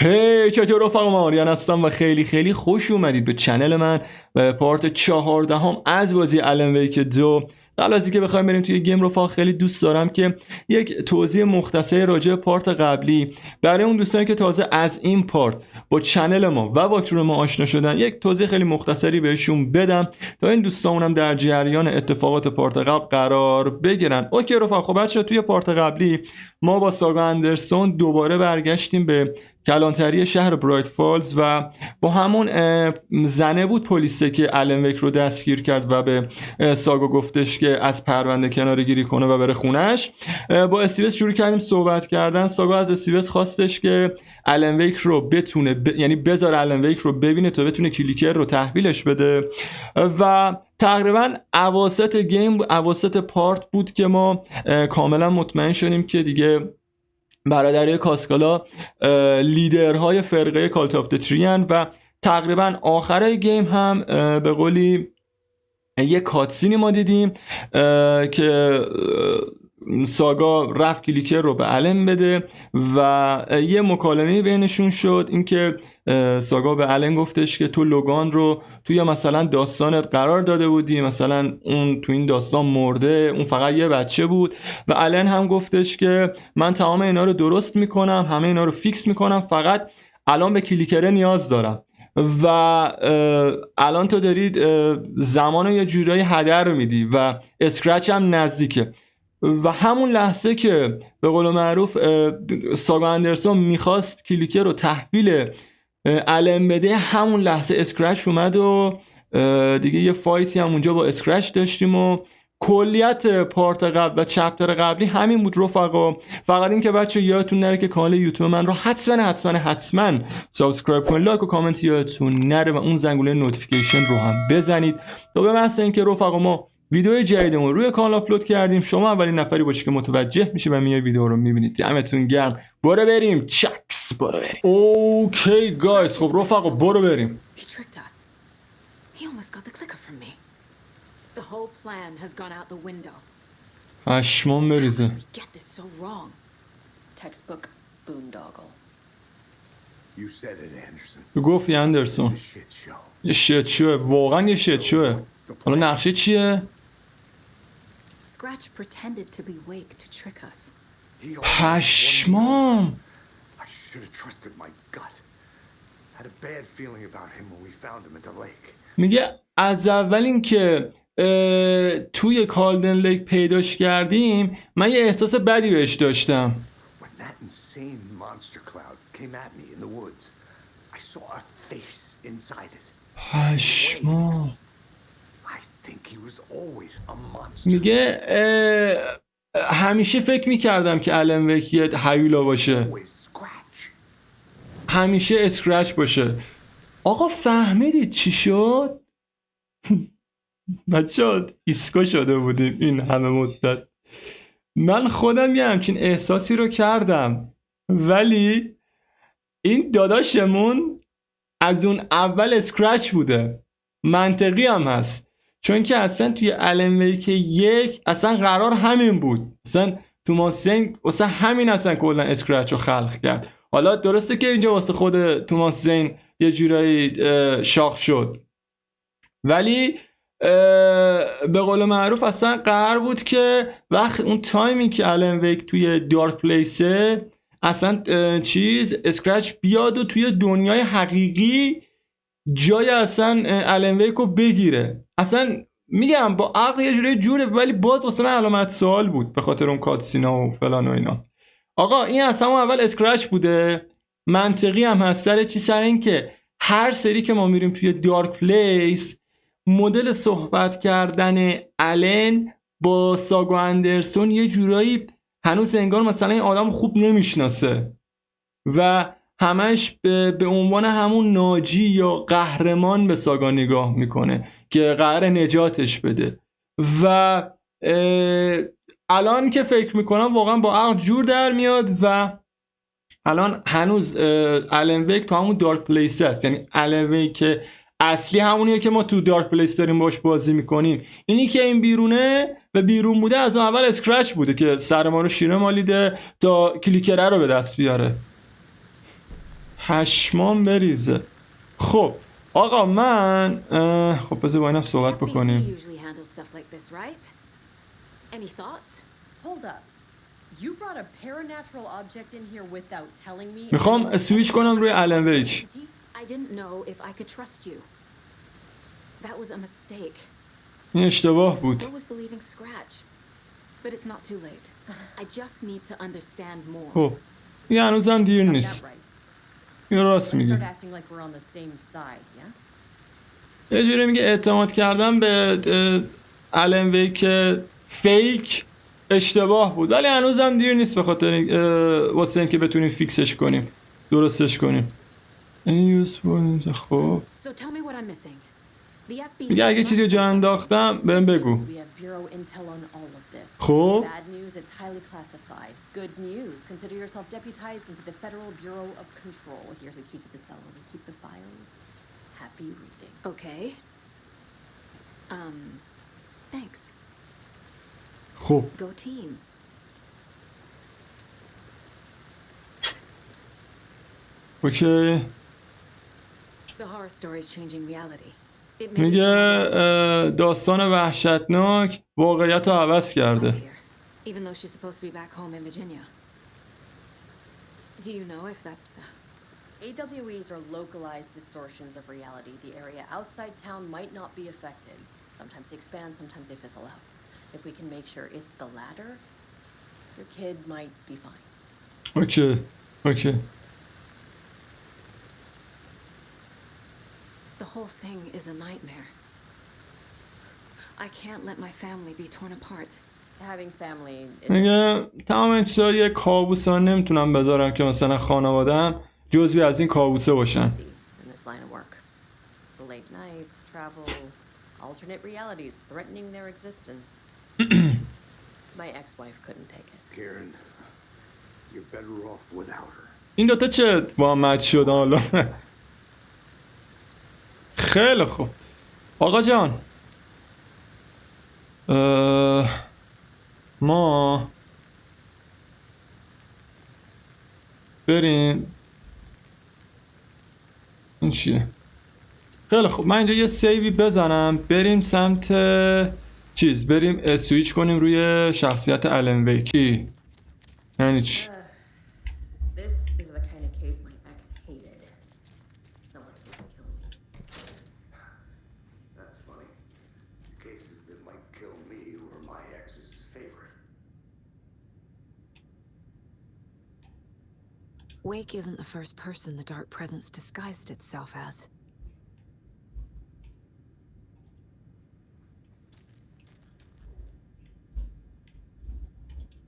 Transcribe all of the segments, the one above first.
هی چطور رفقا، ماریان هستم و خیلی خیلی خوش اومدید به چنل من و پارت 14 از بازی المو 2. قبل از اینکه بخوایم بریم توی گیم رفقا، خیلی دوست دارم که یک توضیح مختصر راجع به پارت قبلی برای اون دوستانی که تازه از این پارت با چنل ما و واکترو ما آشنا شدن، یک توضیح خیلی مختصری بهشون بدم تا این دوستامونم در جریان اتفاقات پارت قبل قرار بگیرن. اوکی رفقا، خب بچه‌ها توی پارت قبلی ما با ساگا اندرسون دوباره برگشتیم به کلانتری شهر برایت فالز و با همون زنه بود پلیسه که المو رو دستگیر کرد و به ساگا گفتش که از پرونده کناره گیری کنه و بره خونش. با استیوس شروع کردیم صحبت کردن. ساگا از استیوس خواستش که المو رو بتونه یعنی بذاره المو رو ببینه تا بتونه کلیکر رو تحویلش بده و تقریبا اواسط گیم، اواسط پارت بود که ما کاملا مطمئن شدیم که دیگه برادرای کاسکالا لیدرهای فرقه کالت آف تریان و تقریبا آخرای گیم هم به قولی یه کاتسینی ما دیدیم که ساگا رفت کلیکر رو به الن بده و یه مکالمه بینشون شد، اینکه ساگا به الن گفتش که تو لوگان رو توی مثلا داستانت قرار داده بودی، مثلا اون تو این داستان مرده، اون فقط یه بچه بود و الن هم گفتش که من تمام اینا رو درست میکنم، همه اینا رو فیکس میکنم، فقط الان به کلیکره نیاز دارم و الان تو دارید زمان رو یه جورایی هدر میدی و اسکرچ هم نزدیکه. و همون لحظه که به قول معروف ساگا اندرسون میخواست کلیکر رو تحویل الم بده، همون لحظه اسکرچ اومد و دیگه یه فایتی هم اونجا با اسکرچ داشتیم و کلیت پارت قبل و چپتر قبلی همین بود رفقا. فقط این که بچه یادتون نره که کانال یوتیوب من رو حتما سابسکرایب کنید، لایک و کامنت یادتون نره و اون زنگوله نوتیفیکیشن رو هم بزنید تا به محض اینکه رفقا ما ویدیو جدیدمون روی کانال آپلود کردیم شما اولین نفری باشی که متوجه میشه و میای ویدیو رو میبینید. دمتون گرم. برو بریم چکس، برو بریم. اوکی گایز، خب رفقا برو بریم. پشمام بریزه. تو گفتی اندرسون یه شیت شوه، واقعا یه شیت شوه. حالا نقشه چیه؟ پشمام. میگه از اول این که توی کالدرن لیک پیداش کردیم من یه احساس بدی بهش داشتم. پشمام. میگه همیشه فکر میکردم که المو یه هیولا باشه، همیشه اسکرچ باشه. آقا فهمیدید چی شد؟ بچه‌ها ایسکو شده بودیم این همه مدت. من خودم یه همچین احساسی رو کردم، ولی این داداشمون از اون اول اسکرچ بوده. منطقی هم هست، چون که اصلا توی المو که یک اصلا قرار همین بود، اصلا توماس زین واسه همین اصلا کلا اسکرچ رو خلق کرد. حالا درسته که اینجا واسه خود توماس زین یه جورایی شاخ شد، ولی به قول معروف اصلا قرار بود که وقت اون تایمی که المو توی دارک پلیسه اصلا اسکرچ بیاد و توی دنیای حقیقی جای اصلا المو رو بگیره. اصلا میگم با عقل یه جوری جوره، ولی باز واسه من علامت سوال بود به خاطر اون کاتسینا و فلان و اینا. آقا این اصلا اول اسکرچ بوده. منطقی هم هست سر این که هر سری که ما میریم توی دارک پلیس مدل صحبت کردن الن با ساگا اندرسون یه جورایی هنوز انگار مثلا این آدم خوب نمیشناسه و همش به عنوان همون ناجی یا قهرمان به ساگا نگاه میکنه که قرار نجاتش بده. و الان که فکر میکنم واقعا با عقل جور در میاد و الان هنوز المو تو همون دارک پلیس هست، یعنی المو که اصلی همونیه که ما تو دارک پلیس داریم باش بازی میکنیم. اینی که این بیرونه و بیرون بوده از اون اول اسکرچ بوده که سر ما رو شیره مالیده تا کلیکره رو به دست بیاره. پشمام بریزه. خب آقا من خب بذار با اینم صحبت بکنیم. میخوام سویچ کنم روی الن ویک. این اشتباه بود. خب این هنوزم دیر نیست. این راست میگه. یه جوری میگه اعتماد کردم به الن ویک فیک اشتباه بود، ولی هنوزم دیر نیست به خاطر واسه اینکه بتونیم فیکسش کنیم، درستش کنیم. خب دیگه اگه چیزی رو جا انداختم بهم بگو. خب خب اوکی. میگه داستان وحشتناک واقعیت رو عوض کرده. AWEs are localized distortions of reality. The area outside town might not be affected. Sometimes they expand, sometimes they fizzle out. If we can make sure it's the latter, your kid might be fine. Okay, okay. The whole thing is a nightmare. I can't let my family be torn apart. Having family is... میگه تمام این چیزا یه کابوسا، نمیتونم بذارم که مثلا خانواده‌ام جزوی از این کابوسه باشن. این دوتا چه با مچ شدن حالا؟ خیلی خوب آقا جان، ما بریم. این چیه؟ خیلی خوب من اینجا یه سیوی بزنم، بریم سمت چیز، بریم سویچ کنیم روی شخصیت الن ویکی. یعنی چی؟ Wake isn't the first person the dark presence disguised itself as.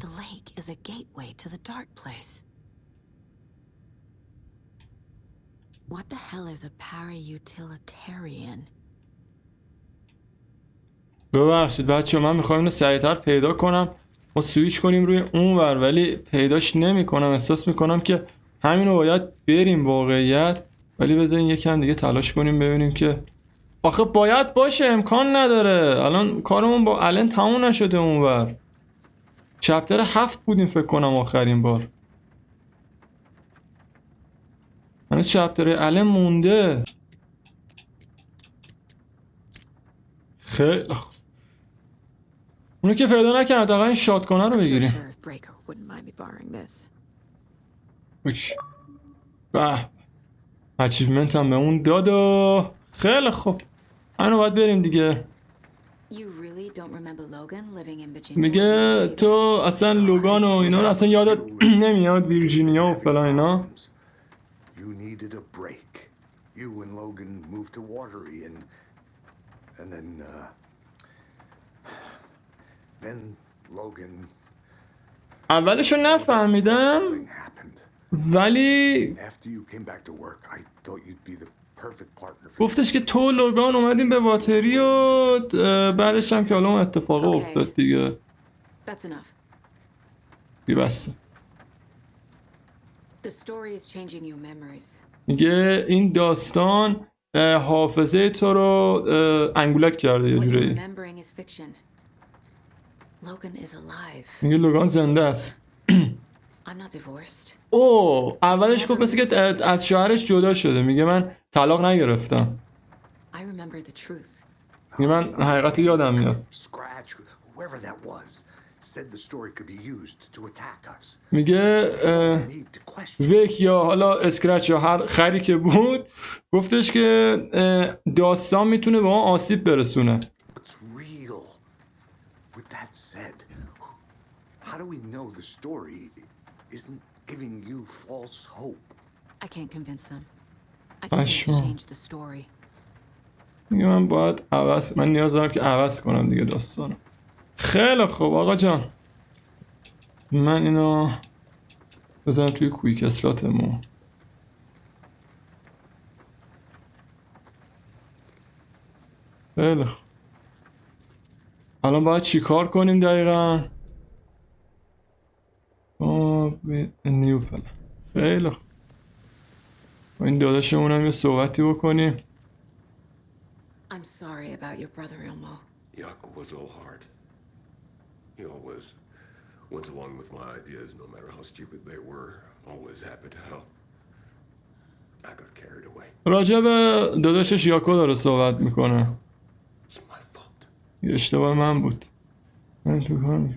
The lake is a gateway to the dark place. What the hell is a para-utilitarian? ببخشید بچه من میخوام اینو سریعتر پیدا کنم، ما سویچ کنیم روی اون ور، ولی پیداش نمی کنم. احساس میکنم که همینو باید بریم واقعیت، ولی بذارین یکم دیگه تلاش کنیم ببینیم که آخه باید باشه، امکان نداره الان کارمون با الن تموم نشده. اونور چپتر 7 بودیم فکر کنم آخرین بار، هنوز چپتر الن مونده. خیلی خوب اونو که پیدا نکرد، آقا این شاتگانه رو بگیریم. اوکی. به اچیومنت هم به اون داد و خیلی خوب اینو باید بریم دیگه. میگه تو اصلا لوگان و اینا رو اصلا یادت نمیاد، ویرجینیا و فلان اینا. اولشو نفهمیدم، ولی گفتش که تو لوگان اومدیم به واتری و بعدش هم که حالا اون اتفاق افتاد دیگه. بسته. میگه این داستان حافظه تو رو انگولک کرده یه جوری. میگه لوگان زنده است. I'm not divorced. او اولش گفت مثل که از شوهرش جدا شده. میگه من طلاق نگرفتم. I remember the truth. میگه من حقیقتی یادم میاد. Scratch, whoever that was, said the story could be used to attack us. میگه Need to question. وک یا حالا اسکرچ یا هر خری که بود گفتش که داستان میتونه به ما آسیب برسونه. What's real? With that said, how do we know the story isn't giving you false hope? I can't convince them. I just need to change the story. میگه من باید من نیاز دارم که عوض کنم دیگه داستانو. خیلی خوب آقا جان، من اینو بزنم توی کویک اسلاتمو. خیلی خوب، الان باید چی کار کنیم دقیقا؟ نیو پلن. خیلی خوب، این داداشمون هم یه صحبتی بکنیم. I'm sorry about your brother, Ilmo. Jakob was all heart. He always went along with my ideas, no matter how stupid they were. Always happy to help. I got carried away. راجع به داداشش یاکو داره صحبت میکنه. It's my fault. یه اشتباه من بود. من تو کار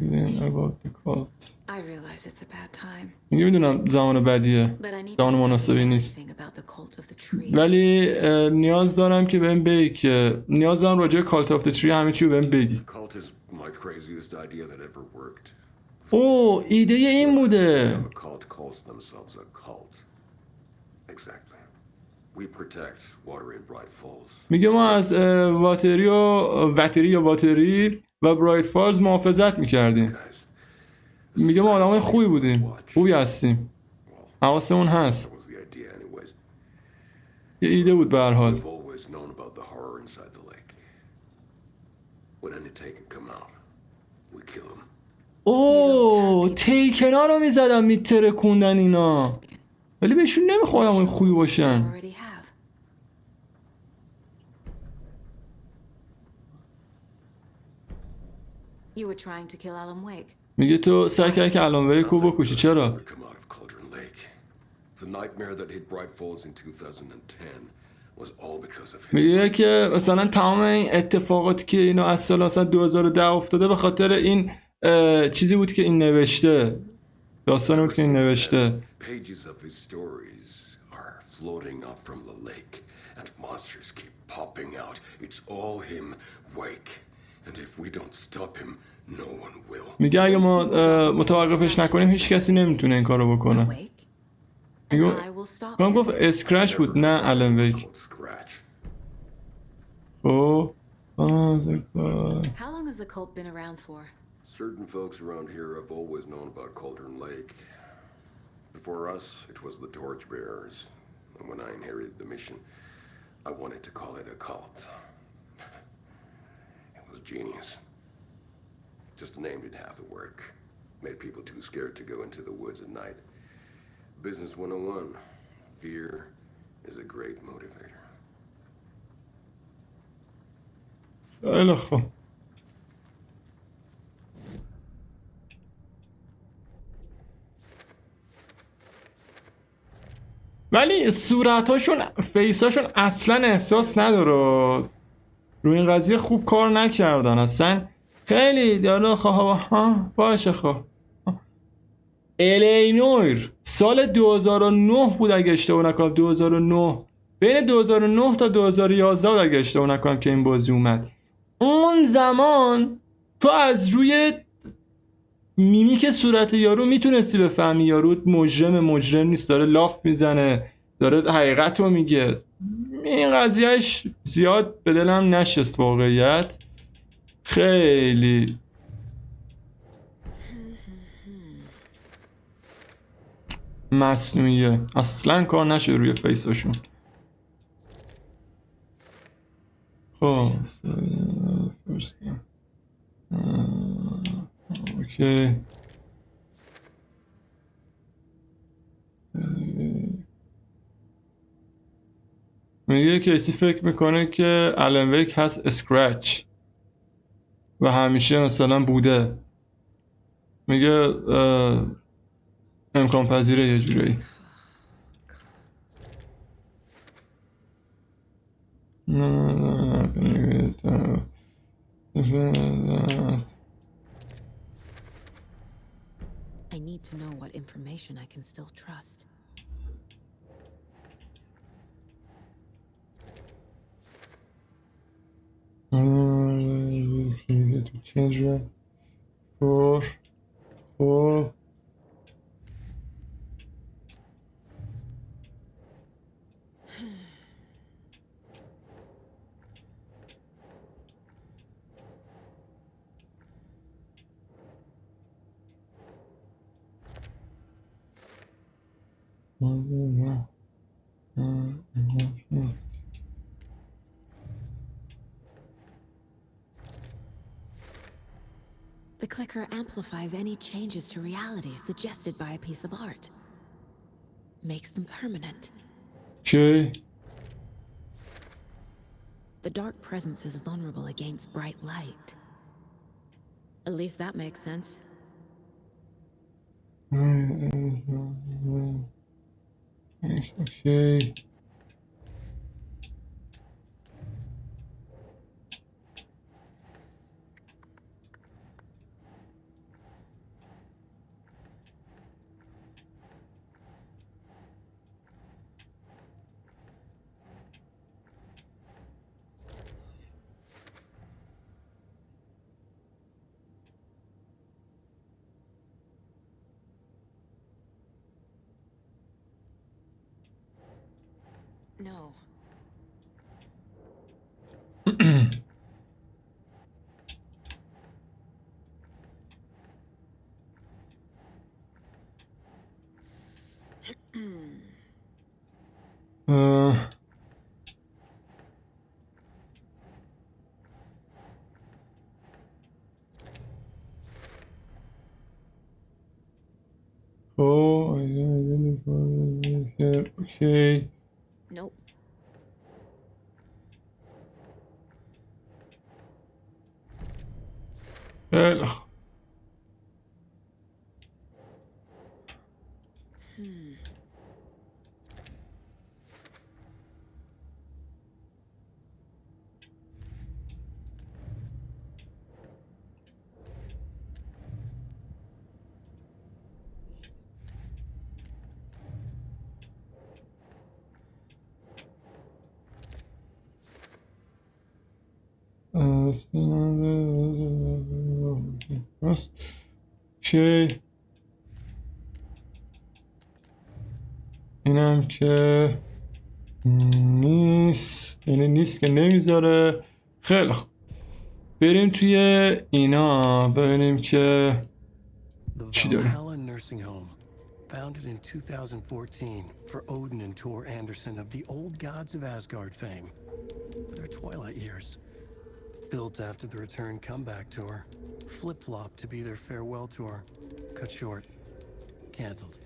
about the cult. I realize it's a bad time. میگه میدونم زمان بدیه، But I need زمان to say مناسبی نیست، something about the cult of the tree. ولی نیاز دارم که بهم بگی که نیاز دارم راجع به کالت آف تری همه چی رو بهم بگی. Cult is my craziest idea that ever worked. او ایده این بوده. A cult calls themselves a cult. Exactly. We protect water in Bright Falls. میگه ما از واتری و برایت فالز محافظت میکردیم. Guys, میگه ما آدمای خوبی بودیم، خوبی هستیم، حواسمون هست. that was the idea anyways. یه ایده بود به هر حال. We've always known about the horror inside the lake. When any taken come out, we kill them. اوه تیکنا رو میزدن میترکوندن اینا، ولی بهشون نمیخواد آدمای خوبی باشن. Already have. You were trying to kill Alan Wake. میگه تو سعی کردی که الان ویکو بکشی، چرا؟ Would come out of Cauldron Lake. The nightmare that hit Bright Falls in 2010 was all because of his. میگه که مثلا تمام این اتفاقاتی که اینو از سال مثلا 2010 افتاده به خاطر این چیزی بود که این نوشته، داستانی بود که این نوشته. Pages of his stories are floating up from the lake, and monsters keep popping out. It's all him, Wake. And if we don't stop him, no one will. میگه اگه ما متوقفش نکنیم هیچ کسی نمیتونه این کارو بکنه. Wake. And میگه I will stop من him. گفت اسکرچ بود نه الان ویک. Called Scratch. او How long has the cult been around for? Certain folks around here have always known about Cauldron Lake. Before us, it was the Torchbearers. And when I inherited the mission, I wanted to call it a cult. It was genius. Just the name did half the work. Made people too scared to go into the woods at night. Business 101. Fear is a great motivator. خیلی خوب. ولی صورتاشون فیساشون اصلا احساس نداره، روی این قضیه خوب کار نکردن اصلا. خیلی دیالا ها باشه. خب الینور سال 2009 بود اگه اشتباه نکنم، 2009 بین 2009 تا 2011 بود اگه اشتباه نکنم که این بازی اومد. اون زمان تو از روی میمیک صورت یارو میتونستی بفهمی یارو مجرم نیست، داره لاف میزنه، داره حقیقت رو میگه. این قضیهش زیاد به دلم نشست واقعیت، خیلی مصنوعیه، اصلا کار نشده روی فیساشون. خب اوکی. میگه کسی فکر میکنه که الان ویک هست اسکرچ و همیشه مثلا بوده. میگه امکان پذیره یه جورایی. I need to know what information I can still trust. Change right for The clicker amplifies any changes to reality suggested by a piece of art. Makes them permanent. Okay. The dark presence is vulnerable against bright light. At least that makes sense. Okay. No. Oh, okay. Nope. خیلی خوب. راست. اوکی. اینم که نیست، یعنی نیست که نمیذاره. خیلی خوب، بریم توی اینا ببینیم که چی داریم. Founded in 2014 for Odin and Tor Anderson of the Old Gods of Asgard fame. Their twilight years. Built after the Return Comeback Tour. Flip-flopped to be their farewell tour. Cut short. Cancelled.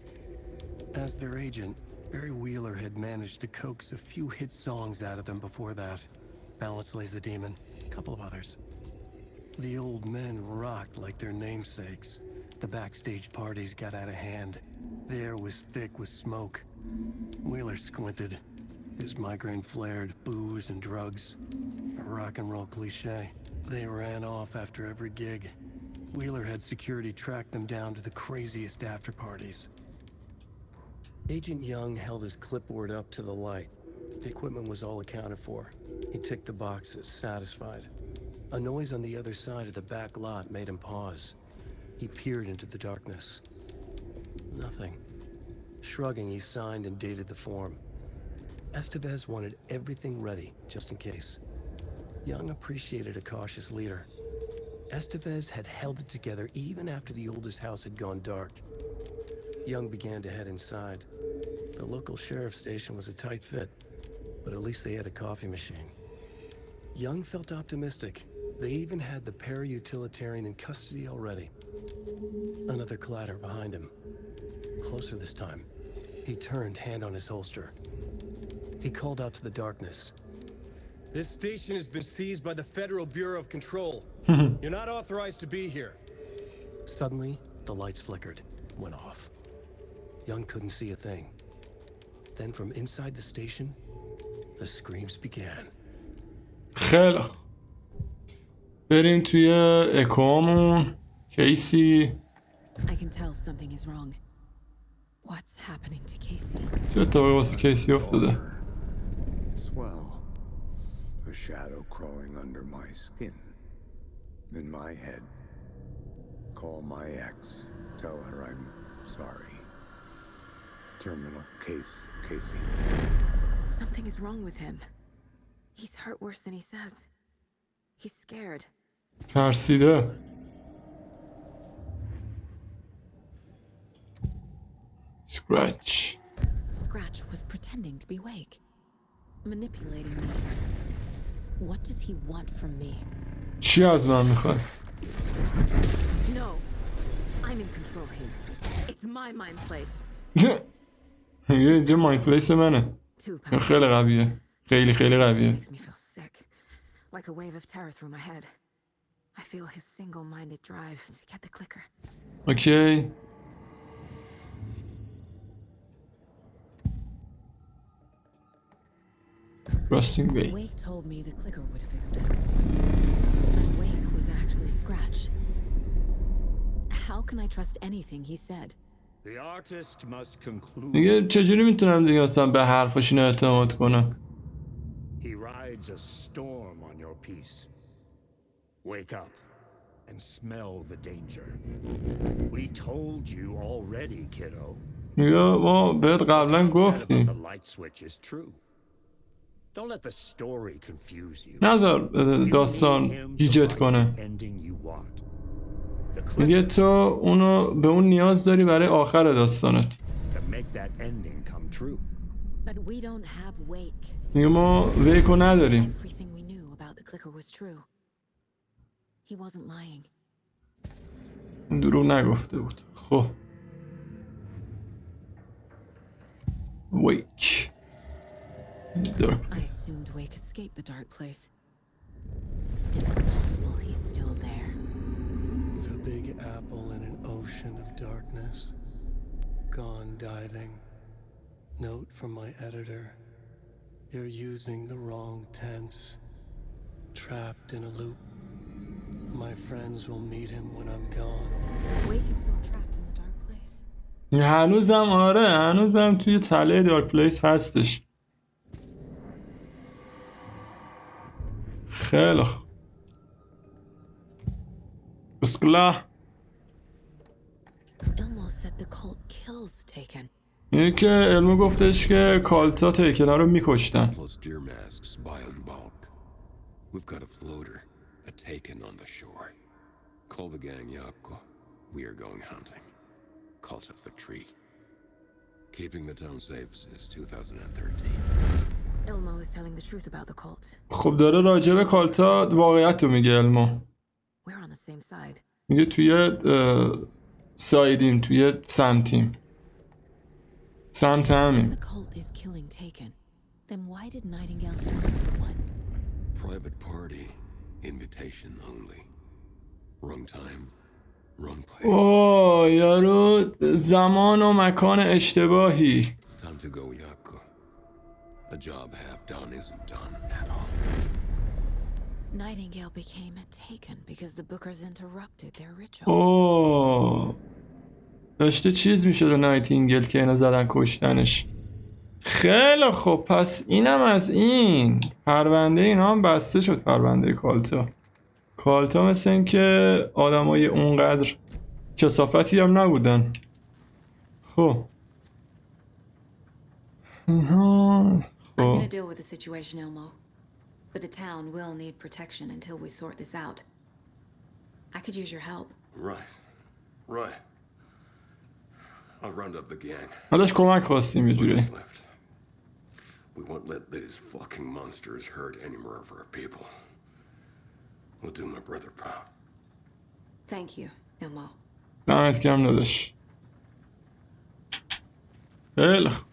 As their agent, Barry Wheeler had managed to coax a few hit songs out of them before that. Balance Lays the Demon, a couple of others. The old men rocked like their namesakes. The backstage parties got out of hand. The air was thick with smoke. Wheeler squinted. His migraine flared, booze and drugs. A rock and roll cliche. They ran off after every gig. Wheeler had security track them down to the craziest after parties. Agent Young held his clipboard up to the light. The equipment was all accounted for. He ticked the boxes, satisfied. A noise on the other side of the back lot made him pause. He peered into the darkness. Nothing. Shrugging, he signed and dated the form. Estevez wanted everything ready, just in case. Young appreciated a cautious leader. Estevez had held it together even after the oldest house had gone dark. Young began to head inside. The local sheriff's station was a tight fit, but at least they had a coffee machine. Young felt optimistic. They even had the para-utilitarian in custody already. Another clatter behind him. Closer this time. He turned, hand on his holster. He called out to the darkness. This station has been seized by the Federal Bureau of Control. You're not authorized to be here. Suddenly, the lights flickered, went off. Young couldn't see a thing. Then from inside the station, the screams began. خیلی خوب. بریم توی اکوامون. کیسی. I can tell something is wrong. What's happening to Casey? چه اتفاقی واسه کیسی افتاده؟ Swell. A shadow crawling under my skin. In my head. Call my ex. Tell her I'm sorry. Terminal case, Casey. Something is wrong with him. He's hurt worse than he says. He's scared. ترسیده. Scratch. Scratch was pretending to be awake, manipulating me. What does he want from me? چی از من میخواد؟ No, I'm in control here. It's my mind place. میگه اینجا مایند پلیس منه. Too خیلی قویه. خیلی قویه. makes me feel sick, like a wave of terror through my head. I feel his single-minded drive to get the clicker. اوکی. Rusting Way. Wake told me the clicker would fix this. But Wake was actually Scratch. How can I trust anything he said? The artist must conclude. دیگه چجوری میتونم دیگه مثلا به حرفاش اینو اعتماد کنم؟ He rides a storm on your piece. Wake up and smell the danger. We told you already, kiddo. میگه ما بهت قبلا The گفتیم. light switch is true. Don't let the story confuse you. نذار You داستان need him to گیجت write کنه. the ending you want. The میگه clicker تو اونو به اون نیاز داری برای آخر داستانت. to make that ending come true. But we don't have Wake. میگه ما ویکو نداریم. Everything we knew about the clicker was true. He wasn't lying. دروغ نگفته بود. خب ویک دارک. I assumed Wake escaped the dark place. Is it possible he's still there? The big apple in an ocean of darkness. Gone diving. Note from my editor. You're using the wrong tense. Trapped in a loop. My friends will meet him when I'm gone. Wake is still trapped in the dark place. هنوزم توی تله دارک پلیس هستش. خیلی خوب. کاسکالا. Elmo said the cult kills Taken. اینه که المو گفتش که کالتا تیکنا رو میکشتن. Plus deer masks buy in bulk. We've got a floater, a taken on the shore. Call the gang Yapko. We are going hunting. Cult of the tree. Keeping the town safe since 2013. Elmo is telling the truth about the cult. خب داره راجع به کالتا واقعیت رو میگه المو. We're on the same side. میگه توی سایدیم، توی سمتیم. سمت If همین. the cult is killing Taken, then why did Nightingale turn into one? Private party. Invitation only. Wrong time. Wrong place. اوه یارو زمان و مکان اشتباهی. Time to go, Yapko. A job half done isn't done at all. Nightingale became a Taken because the Bookers interrupted their ritual. اوه داشته چیز میشده نایتینگل که اینا زدن کشتنش. خیلی خوب پس اینم از این. پرونده اینا هم بسته شد. پرونده کالتا مثل این که آدمای اونقدر کثافتی هم نبودن. خب I'm gonna deal with the situation, Elmo. But the town will need protection until we sort this out. I could use your help. Right. I'll round up the gang. حالش کمک خواستیم یه جوری. What's left? We won't let these fucking monsters hurt any more of our people. We'll do my brother proud. Thank you, Elmo. دمت گرم داداش. خیلی خوب.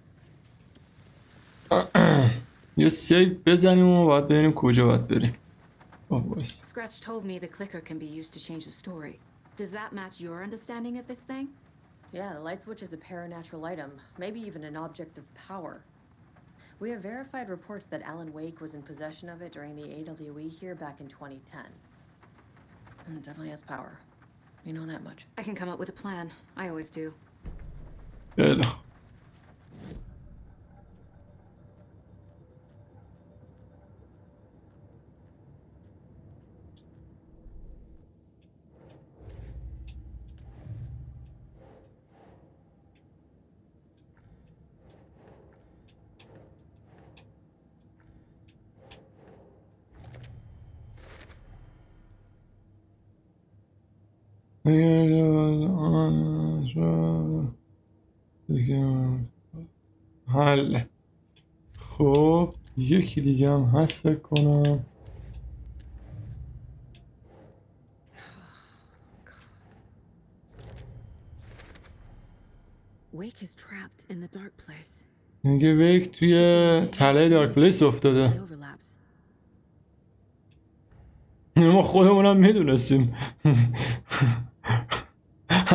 یه سیو بزنیم و باید ببینیم کجا باید بریم. Scratch told me the clicker can be used to change the story. Does that match your understanding of this thing? Yeah, the light switch is a paranatural item, maybe even an object of power. We have verified reports that Alan Wake was in possession of it during the AWE here back in 2010. It definitely has power. You know that much. I can come up with a plan. I always do. خیلی خوب. حل. خب یکی دیگه هم هست فکر کنم. Wake is trapped in the dark place. میگه ویک توی تله دارک پلیس افتاده. He overlaps. ما خودمونم میدونستیم.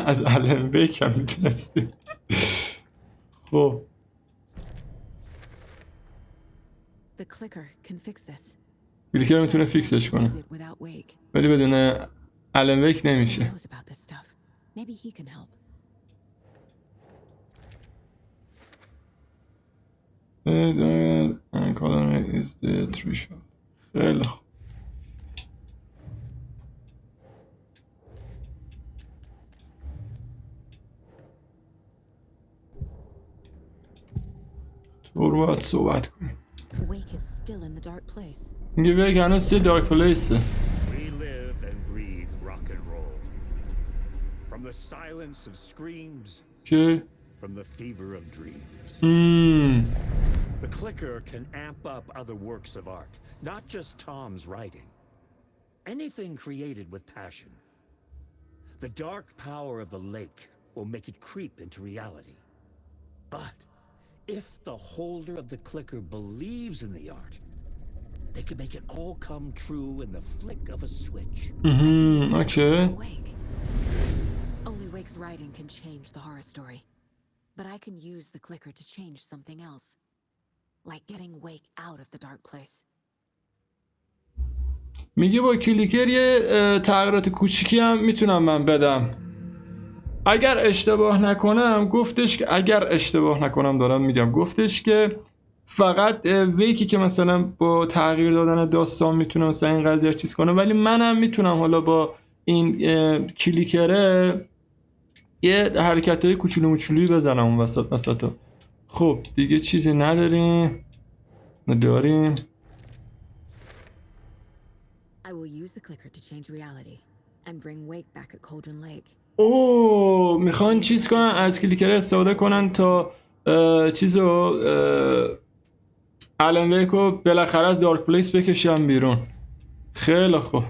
از الان ویک هم میدونستیم. خب The clicker can fix this. کلیکر میتونه فیکسش کنه Use it without Wake. ولی بدون الان ویک He نمیشه. knows about this stuff. Maybe he can help. مکالمه is the threshold. خیلی خوب. تو رو باید صحبت کنیم. Wake is still in the dark place. میگه ویک هنوز توی دارک پلیسه. We live and breathe rock and roll. From the silence of screams, که from the fever of dreams. The clicker can amp up other works of art, not just Tom's writing. Anything created with passion. The dark power of the lake will make it creep into reality. But if the holder of the clicker believes in the art, they can make it all come true in the flick of a switch. Okay. Wake. Only Wake's writing can change the horror story. But I can use the clicker to change something else. Like getting Wake out of the dark place. میگه با کلیکر یه تغییرات کوچیکی هم میتونم من بدم. اگر اشتباه نکنم دارم میگم گفتش که فقط ویکی که مثلا با تغییر دادن داستان میتونه مثلا این قضیه چیز کنه ولی منم میتونم حالا با این کلیکره یه حرکتای کوچولو موچولویی بزنم اون وسط. خب دیگه چیزی نداریم. I will use the clicker to change reality and bring Wake back at Cauldron Lake. میخوان چیز کنن از کلیکر استفاده کنن تا چیزو الان ویکو بالاخره از دارک پلیس بکشن بیرون. خیلی خوب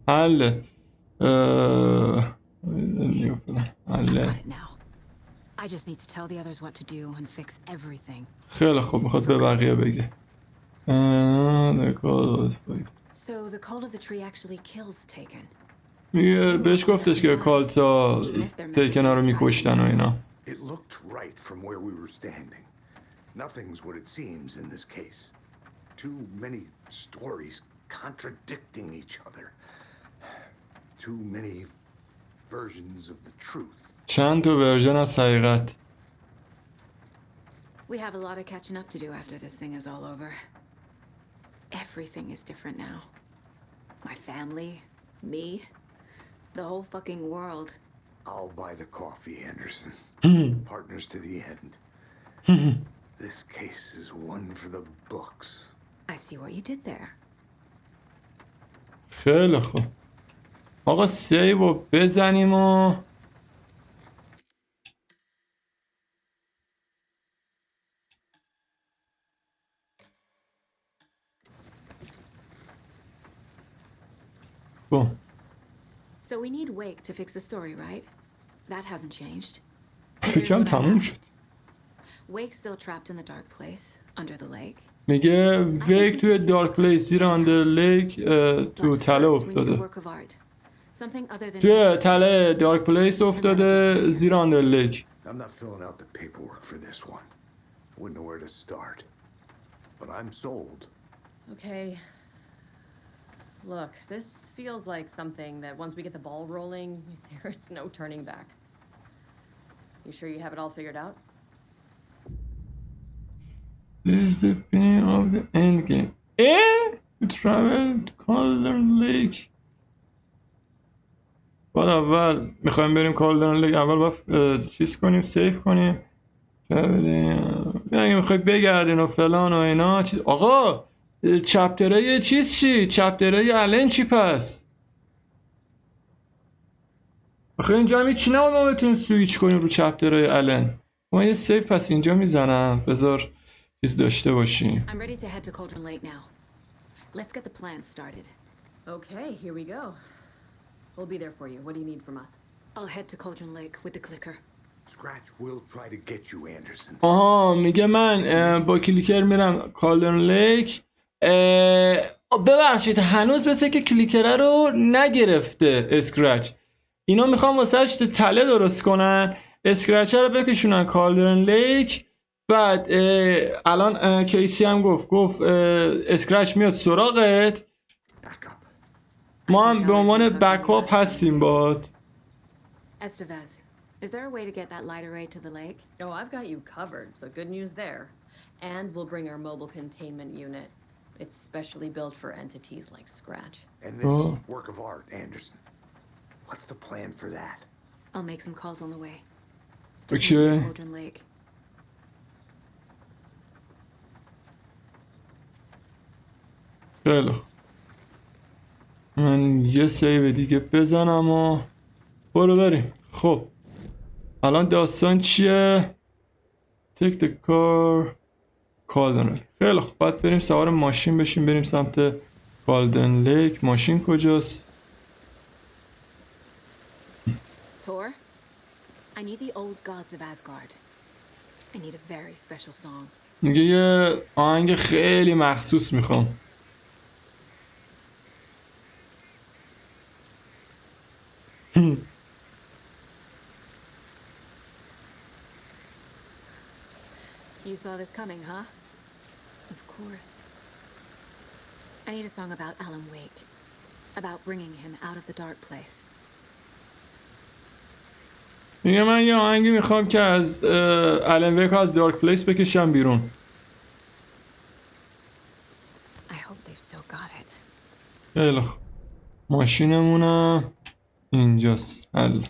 حله. I just need to tell the others what to do and fix everything. خیلی خوب میخواد به بقیه بگه. So the call of the tree actually kills Taken. میگه بهش گفتش که کالتا تیکن ها رو میکشتن و اینا. It looked right from where we were standing. Nothing's what it seems in this case. Too many stories contradicting each other. Too many versions of the truth. چند تا ورژن از حقیقت. We have a lot of catching up to do after this thing is all over. Everything is different now. My family, me, the whole fucking world. I'll buy the coffee, Anderson. Partners to the end. This case is one for the books. I see what you did there. خیلی خوب. آقا سیو رو بزنیم و خب So we need Wake to fix the story, right? That hasn't changed. فکرم تموم شد. Wake's still trapped in the dark place under the lake. میگه ویک توی دارک پلیس زیر اندر لیک تو تله افتاده. Something other than توی تله دارک پلیس افتاده زیر آندر لیک. I'm not filling out the paperwork for this one. I wouldn't know where to start. But I'm sold. Okay. Look, this feels like something that once we get the ball rolling, there's no turning back. You sure you have it all figured out? This is the beginning of the end game. You travel to کالدرن لیک. باید اول میخوایم بریم کالدرن لیک، اول باید چیز کنیم، سیف کنیم. اگه میخوای بگردین و فلان و اینا چیز. آقا چپترهای چیز چی؟ چپترهای الن چی پس؟ آخه اینجا هم هیچی نبود ما بتونیم سویچ کنیم رو چپترهای الن. ما یه سیف پس اینجا میزنم، بذار چیز داشته باشیم. I'm ready to head to Cauldron Lake now. Let's get the plan started. Okay, here we go. We'll be there for you. What do you need from us? I'll head to Cauldron Lake with the clicker. Scratch will try to get you, Anderson. آها میگه من با کلیکر میرم کالدرن لیک. ببخشید هنوز مثل که کلیکره رو نگرفته اسکرچ. اینا میخوام واسهش تله درست کنن، اسکرچ رو بکشونن کالدرن لیک. بعد الان کیسی هم گفت اسکرچ میاد سراغت. ما هم به عنوان بکاپ هستیم باد. Estevez, is there a way to get that light array to the lake? Oh, I've got you covered, so good news there. And we'll bring our mobile containment unit. It's specially built for entities like Scratch. And this work of art, Anderson. What's the plan for that? I'll make some calls on the way. Okay. Cauldron Lake. خیلی خوب. من یه سیو دیگه بزنم و برو بریم. خب الان داستان چیه؟ Take the car کالدرن. خیلی خوب باید بریم سوار ماشین بشیم بریم سمت کالدرن لیک. ماشین کجاست؟ Tor, I need the old gods of Asgard. I need a very special song. میگه یه آهنگ خیلی مخصوص میخوام. You saw this coming, huh? Of course. I need a song about Alan Wake. About bringing him out of the dark place. میگه من یه آهنگی میخوام که از الن ویک از دارک پلیس بکشم بیرون. I hope they've still got it. خیلی خوب. ماشینمونم اینجاست. حل.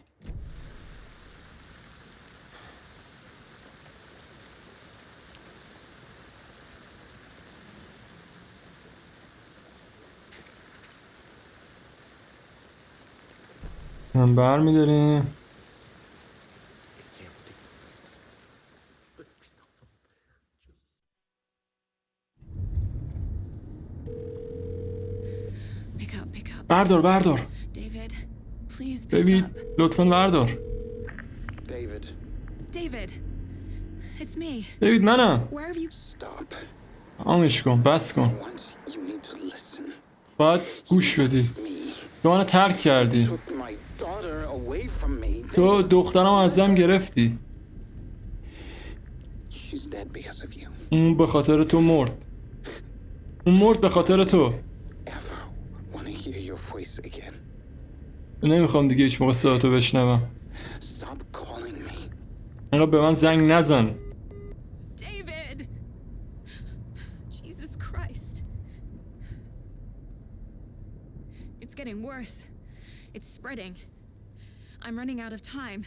من برمیداریم. بردار. David, please pick ببین up. لطفاً بردار. David, it's me. ببین منم. Where have you... Stop. آمش کن بس کن. Once you need to listen. باید گوش بدی. تو منو ترک کردی. Took my daughter away from me. تو دخترم ازم گرفتی. She's dead because of you. اون به خاطر تو مرد. اون مرد به خاطر تو. Ever want to hear your voice again? نمیخوام دیگه هیچ موقع صداتو بشنوم. Stop calling me. انقدر به من زنگ نزن. David! Jesus Christ. It's getting worse. It's spreading. I'm running out of time.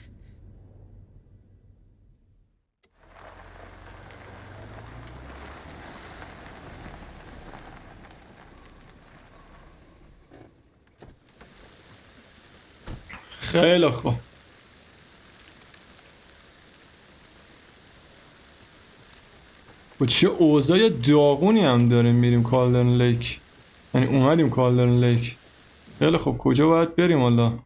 خیلی خوب. با چه اوضاع داغونی هم داریم میریم کالدرن لیک. یعنی اومدیم کالدرن لیک. خیلی خوب کجا باید بریم حالا؟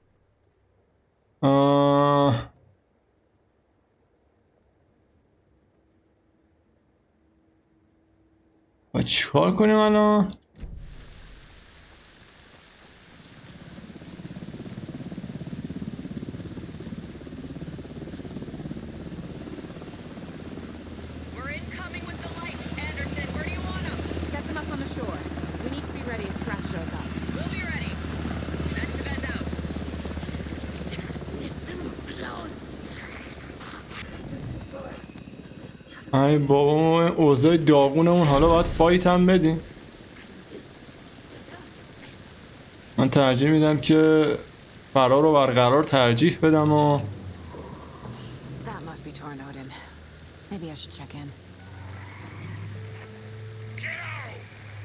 باید چیکار کنیم الان؟ ای بابا اوضاع داغونمون حالا باید فایت هم بدیم. من ترجیح میدم که فرار و برقرار ترجیح بدم و That must be torn Odin. Maybe I should check in. Kiddo!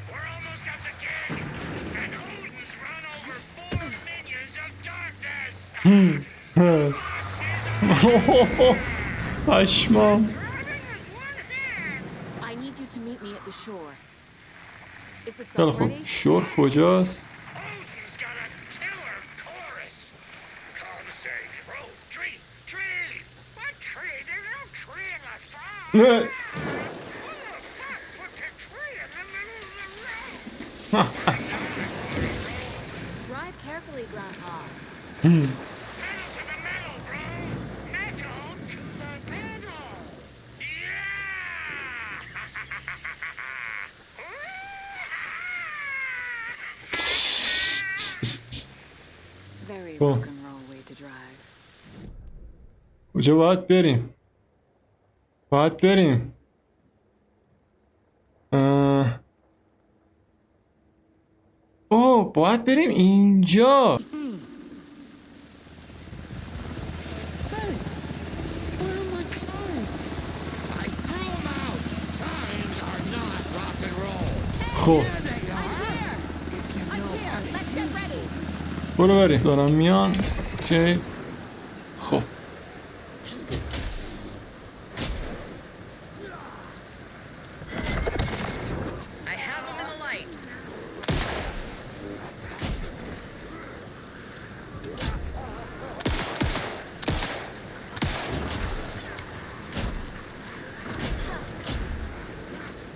We're almost at the gate! And Odin's run over 4 minions of darkness! پشمام. I need you to meet me at the shore. Is the خیلی song خوب. ready? شور کجاست؟ Odin's got a killer chorus! Come say, oh, tree, tree! What tree? There's no tree in the song! نه. Who the fuck puts a tree in the middle of the road? Drive carefully, Grandpa. Pedal to the metal, bro! Metal to the metal! Very Cool. rock and roll way to drive. کجا باید بریم؟ باید بریم. اوه باید بریم اینجا. خب برو بریم. دارم میان. اوکی. خب I have him in the light.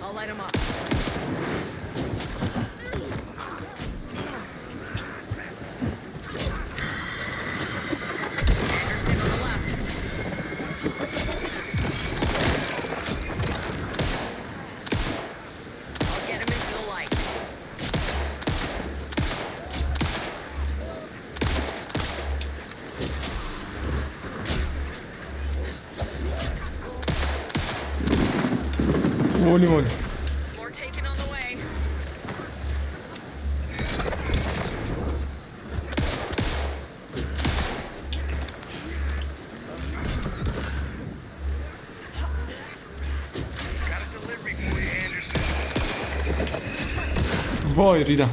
I'll light him up. I'll get him into the light. مولی مولی. More taken on the way. Got a delivery for you, Anderson. وای ریدم.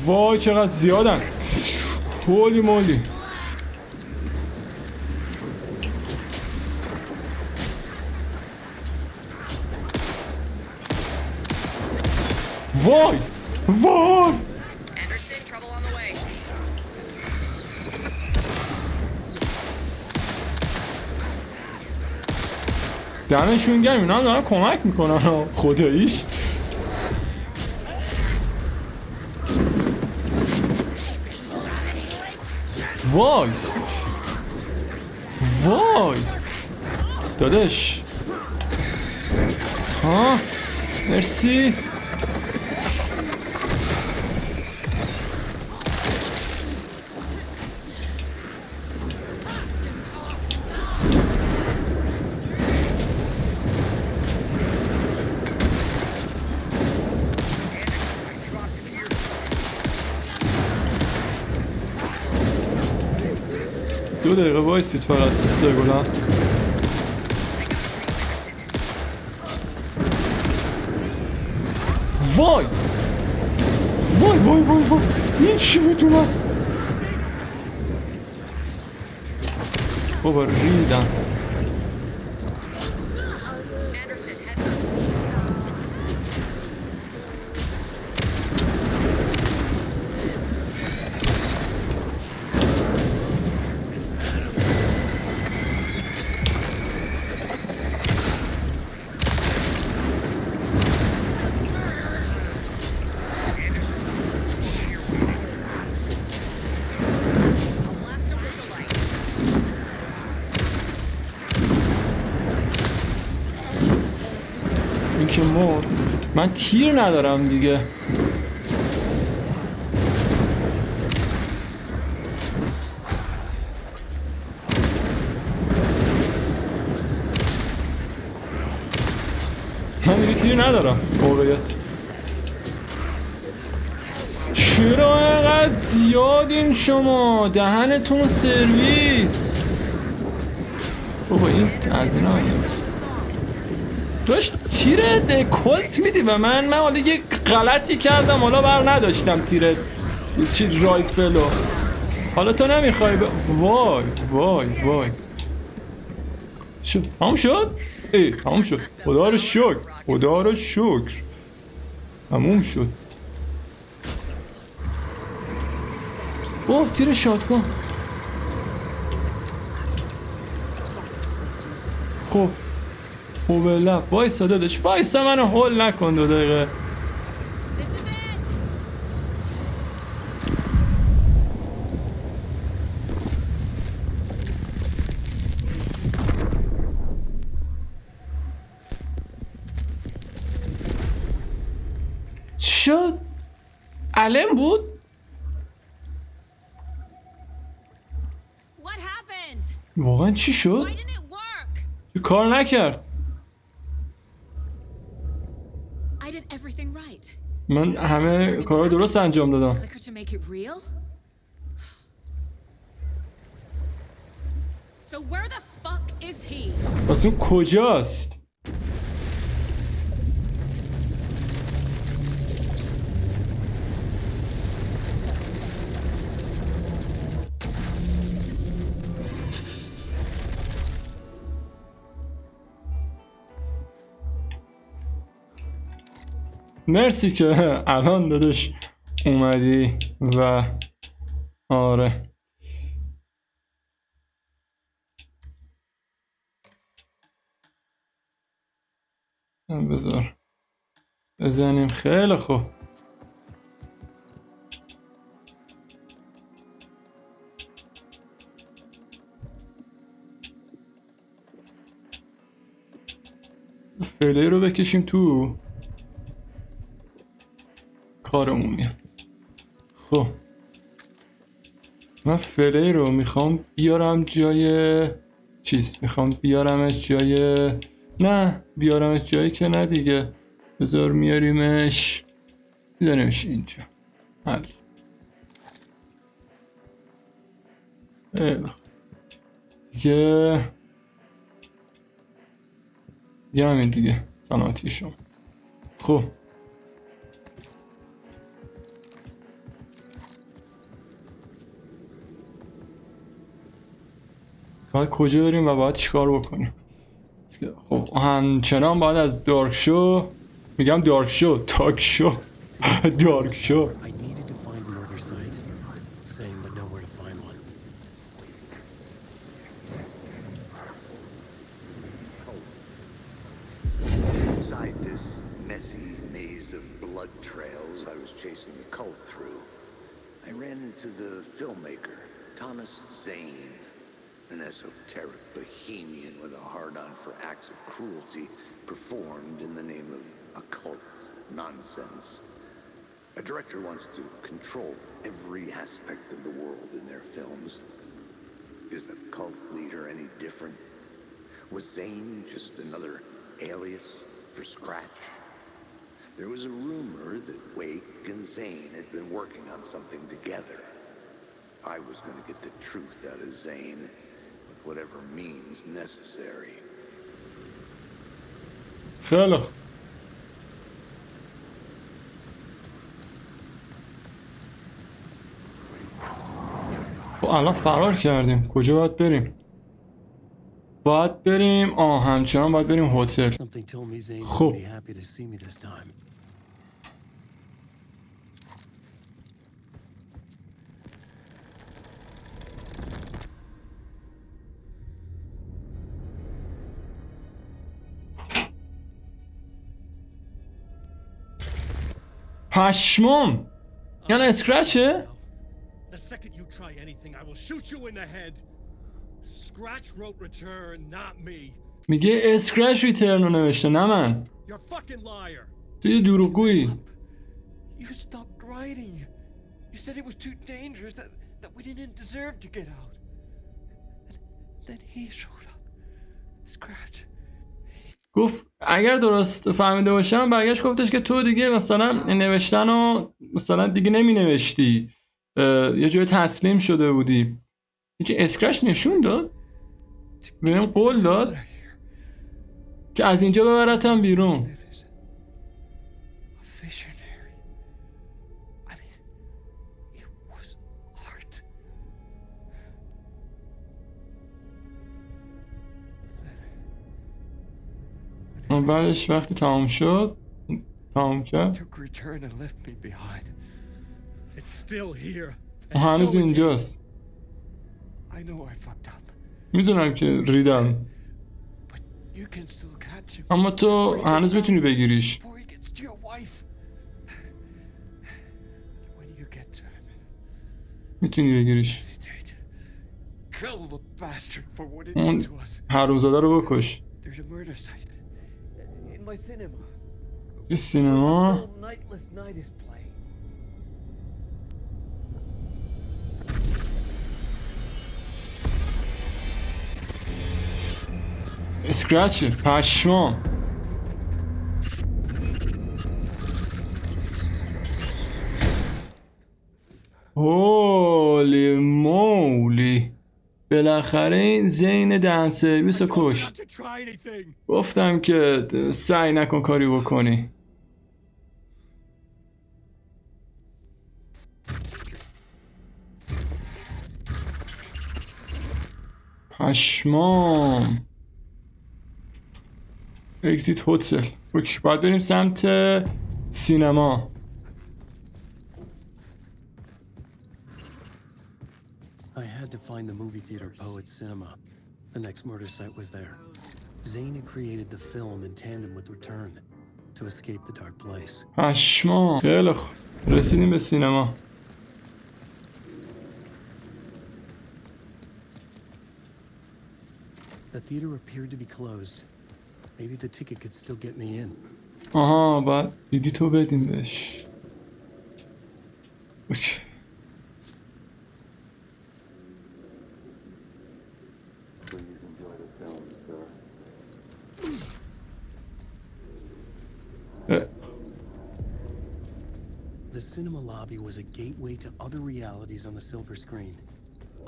وای چقدر زیادن. هولی مولی. وای وای Anderson, trouble on the way. دمشون گرم. اینا هم دارن کمک میکنن خداییش. وای وای داداش. ها مرسی. دو دقیقه وایسید فقط دوستای گلم. وای وای وای وای وای این چی بود اومد؟ بابا ریدم. Anderson, head. این که مرد. من تیر ندارم دیگه. من دیگه تیر ندارم واقعیت. چرا اینقدر زیادین شما؟ دهنتون سرویس. بابا این از اینا داشت تیر کلت میدی به من حالا یه غلطی کردم، حالا بر نداشتم تیر رایفلو. حالا تو نمیخوای وای وای وای شد. همون شد؟ همون شد. خدا رو شکر، خدا رو شکر همون شد. اوه تیر شاتگان. خب اوبلا وایسا داداش، وایسا منو هول نکن 2 دقیقه. شد؟ علم بود؟ واقعا چی شد؟ چه کار نکرد؟ من همه کارها درست انجام دادم. پس اون کجاست؟ مرسی که الان داداش اومدی و آره بذار بزنیم. خیلی خوب. فعلی رو بکشیم تو کارمون میاد. خب من فعلی رو میخوام بیارم جای چیز، میخوام بیارمش جای نه بیارمش جایی که نه دیگه. بذار میاریمش بیارمش اینجا. حل. دیگه همین دیگه. سلامتی شما. خب باید کجا بریم و باید چیکار بکنیم؟ خب همچنان باید از دارک شو، میگم دارک شو، تاک شو دارک شو. Inside this messy maze of blood trails I was chasing the cult through, I ran into the filmmaker, Thomas Zane. An esoteric bohemian with a hard-on for acts of cruelty performed in the name of occult nonsense. A director wants to control every aspect of the world in their films. Is the cult leader any different? Was Zane just another alias for Scratch? There was a rumor that Wake and Zane had been working on something together. I was going to get the truth out of Zane, whatever means necessary. خیلی خوب. خب الان فرار کردیم. کجا باید بریم؟ باید بریم همچنان باید بریم هتل. خب پشمام یعنی اسکرچه؟ The second you try anything, I will shoot you in the head. Scratch wrote Return, not me. میگه اسکرچ ریترن رو نوشته نه من. You're a fucking liar. تو یه دروغگویی. You stopped writing. You said it was too dangerous, that we didn't deserve to get out. And then he showed up. Scratch. گفت اگر درست فهمیده باشم برگشت گفتش که تو دیگه مثلا نوشتن رو مثلا دیگه نمی نوشتی، یه جای تسلیم شده بودی. اینکه اسکرچ نشون داد، بهم قول داد که از اینجا ببرتم بیرون. بعدش وقتی تمام شد، تمام کرد، هنوز اینجاست. میدونم که ریدم، اما تو هنوز میتونی بگیریش. میتونی بگیریش. اون حرومزاده رو بکش. یه سینما. اسکرچ پشمام. هولی مولی، بالاخره این زین دهن سرویس رو کشت. گفتم که سعی نکن کاری بکنی. پشمام. اکزیت هتل. اوکی، باید بریم سمت سینما. I had to find the movie theater Poet's Cinema. The next murder site was there. Zane had created the film in tandem with Return to escape the dark place. پشمام. خیلی خوب. رسیدیم به سینما. The theater appeared to be closed. Maybe the ticket could still get me in. آها، بعد بیدی تو بدیم بهش. اوکی. The cinema lobby was a gateway to other realities on the silver screen.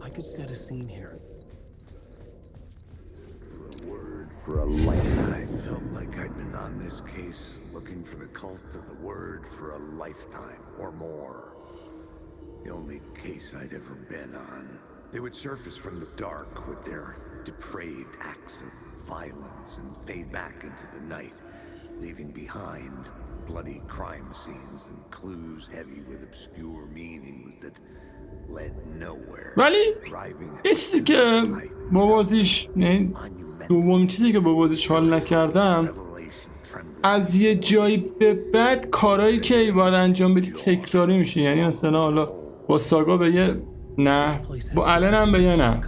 I could set a scene here. Word for a lifetime. I felt like I'd been on this case looking for the cult of the word for a lifetime or more. The only case I'd ever been on. They would surface from the dark with their depraved acts of violence and fade back into the night, leaving behind bloody crime scenes and clues heavy with obscure meanings that led nowhere. ولی یه چیزی که با بازیش، دوم چیزی که با بازیش حال نکردم، از یه جایی به بعد کارهایی که باید انجام بدی تکراری میشه. یعنی مثلا حالا با ساگا به یه نه، با الن هم به یه نه،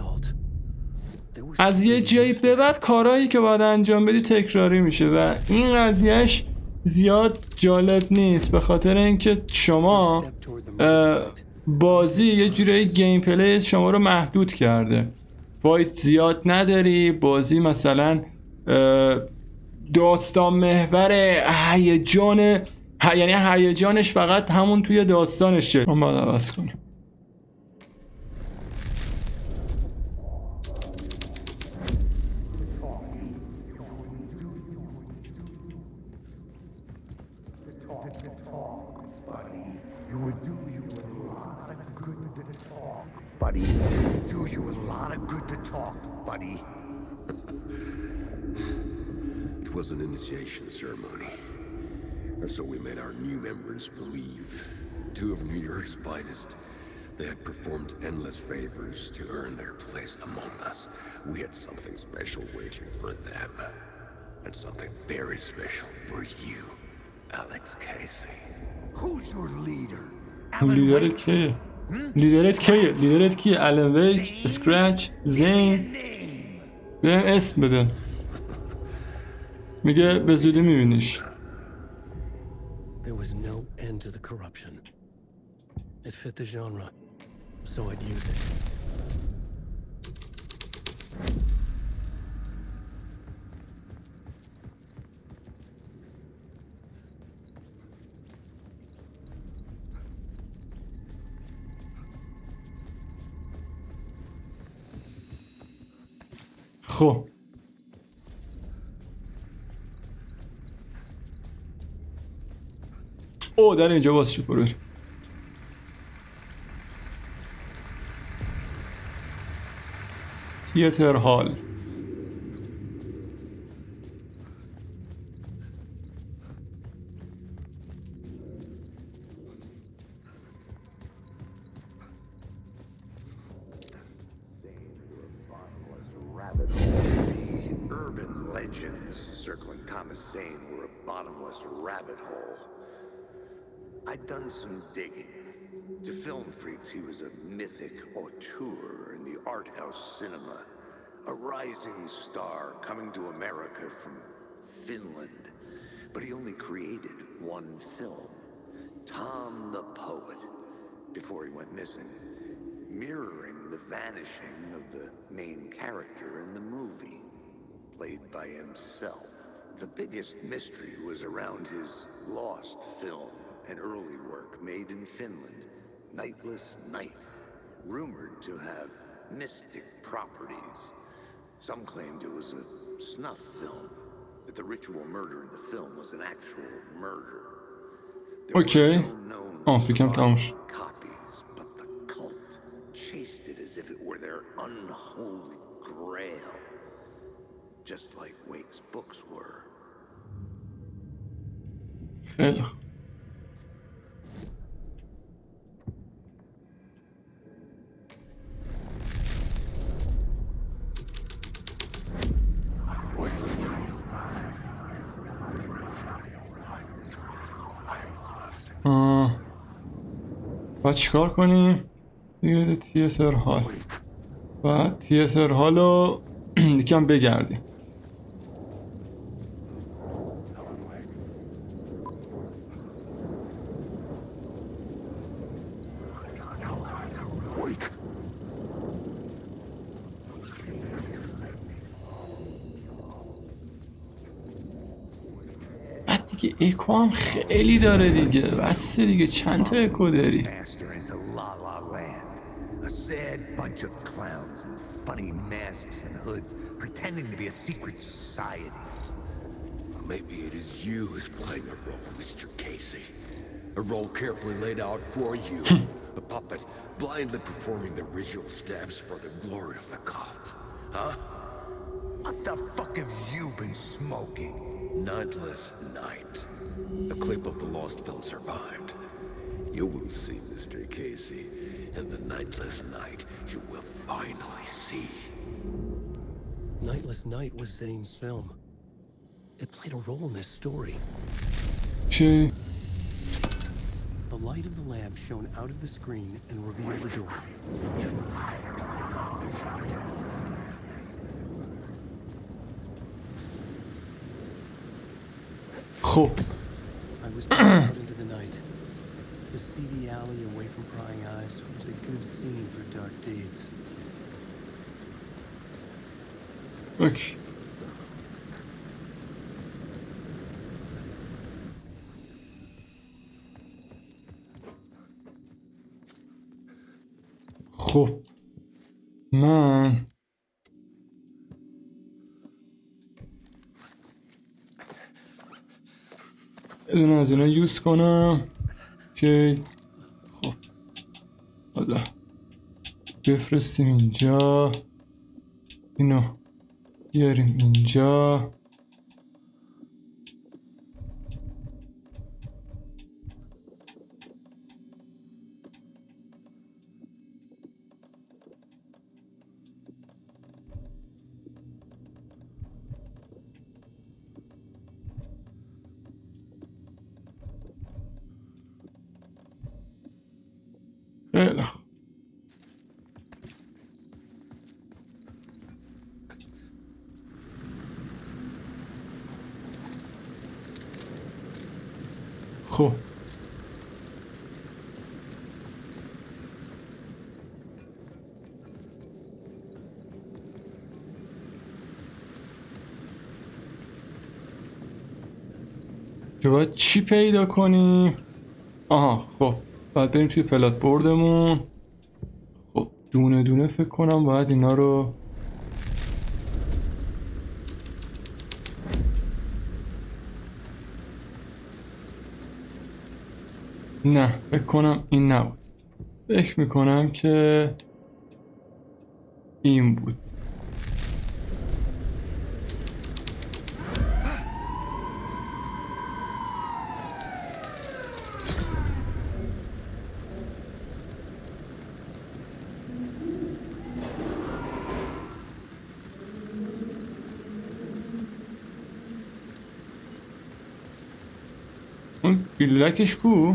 از یه جایی به بعد کارهایی که باید انجام بدی تکراری میشه و این قضیهش زیاد جالب نیست، به خاطر اینکه شما بازی یه جوری گیم پلی شما رو محدود کرده. فایت زیاد نداری، بازی مثلا داستان محور، هیجان، یعنی هیجانش فقط همون توی داستانشه. من باید عوض کنم. Buddy, do you a lot of good to talk, buddy. It was an initiation ceremony. Or so we made our new members believe. Two of New York's finest. They had performed endless favors to earn their place among us. We had something special waiting for them. And something very special for you, Alex Casey. Who's your leader? لیدرت کیه؟ لیدرت کیه؟ لیدرت کیه؟ الن ویک، اسکرچ، زین. بهم اسم بده. میگه به زودی میبینیش. There was no end to the corruption. It fit the genre, so I'd use it. خب او در اینجا باز شد. برو تیاتر هال. The urban legends circling Thomas Zane were a bottomless rabbit hole. I'd done some digging. To film freaks, he was a mythic auteur in the art house cinema. A rising star coming to America from Finland. But he only created one film, Tom the Poet, before he went missing, mirroring the vanishing of the main character in the movie, played by himself. The biggest mystery was around his lost film, an early work made in Finland, Nightless Night, rumored to have mystic properties. Some claimed it was a snuff film, that the ritual murder in the film was an actual murder. There Okay. were no known فکرم تموم شد. copies, but the cult chased it as if it were their unholy grail, just like Wake's books were. خیلی خوب. باید چیکار کنیم؟ دیگه تیاتر هال. بعد تیاتر هال رو یکم بگردیم. بعد دیگه اکو هم خیلی داره دیگه. بسه دیگه چند تا اکو داری؟ Master into La La Land. A sad bunch of clowns in funny masks and hoods pretending to be a secret society. Maybe it is you who's playing a role, Mr. Casey. A role carefully laid out for you. A puppet blindly performing the ritual steps for the glory of the cult. Huh? What the fuck have you been smoking? Nightless Night. A clip of the lost film survived. You will see, Mr. Casey. In the Nightless Night, you will finally see. Nightless Night was Zane's film. It played a role in this story. چی؟ The light of the lamp shone out of the screen and revealed the door. خب I was pulled out into the night. The seedy alley away from prying eyes was a good scene for dark deeds. اوکی. خب من بدون از اینا یوز کنم که خب حالا بفرستیم اینجا، اینو بیاریم اینجا. خیلی خوب. خب جو باید چی پیدا کنیم؟ آها خب باید بریم توی پلات بوردمون. خب دونه دونه فکر کنم باید اینا رو نه فکر کنم این نبود، فکر میکنم که این بود. اون بیلکش کو؟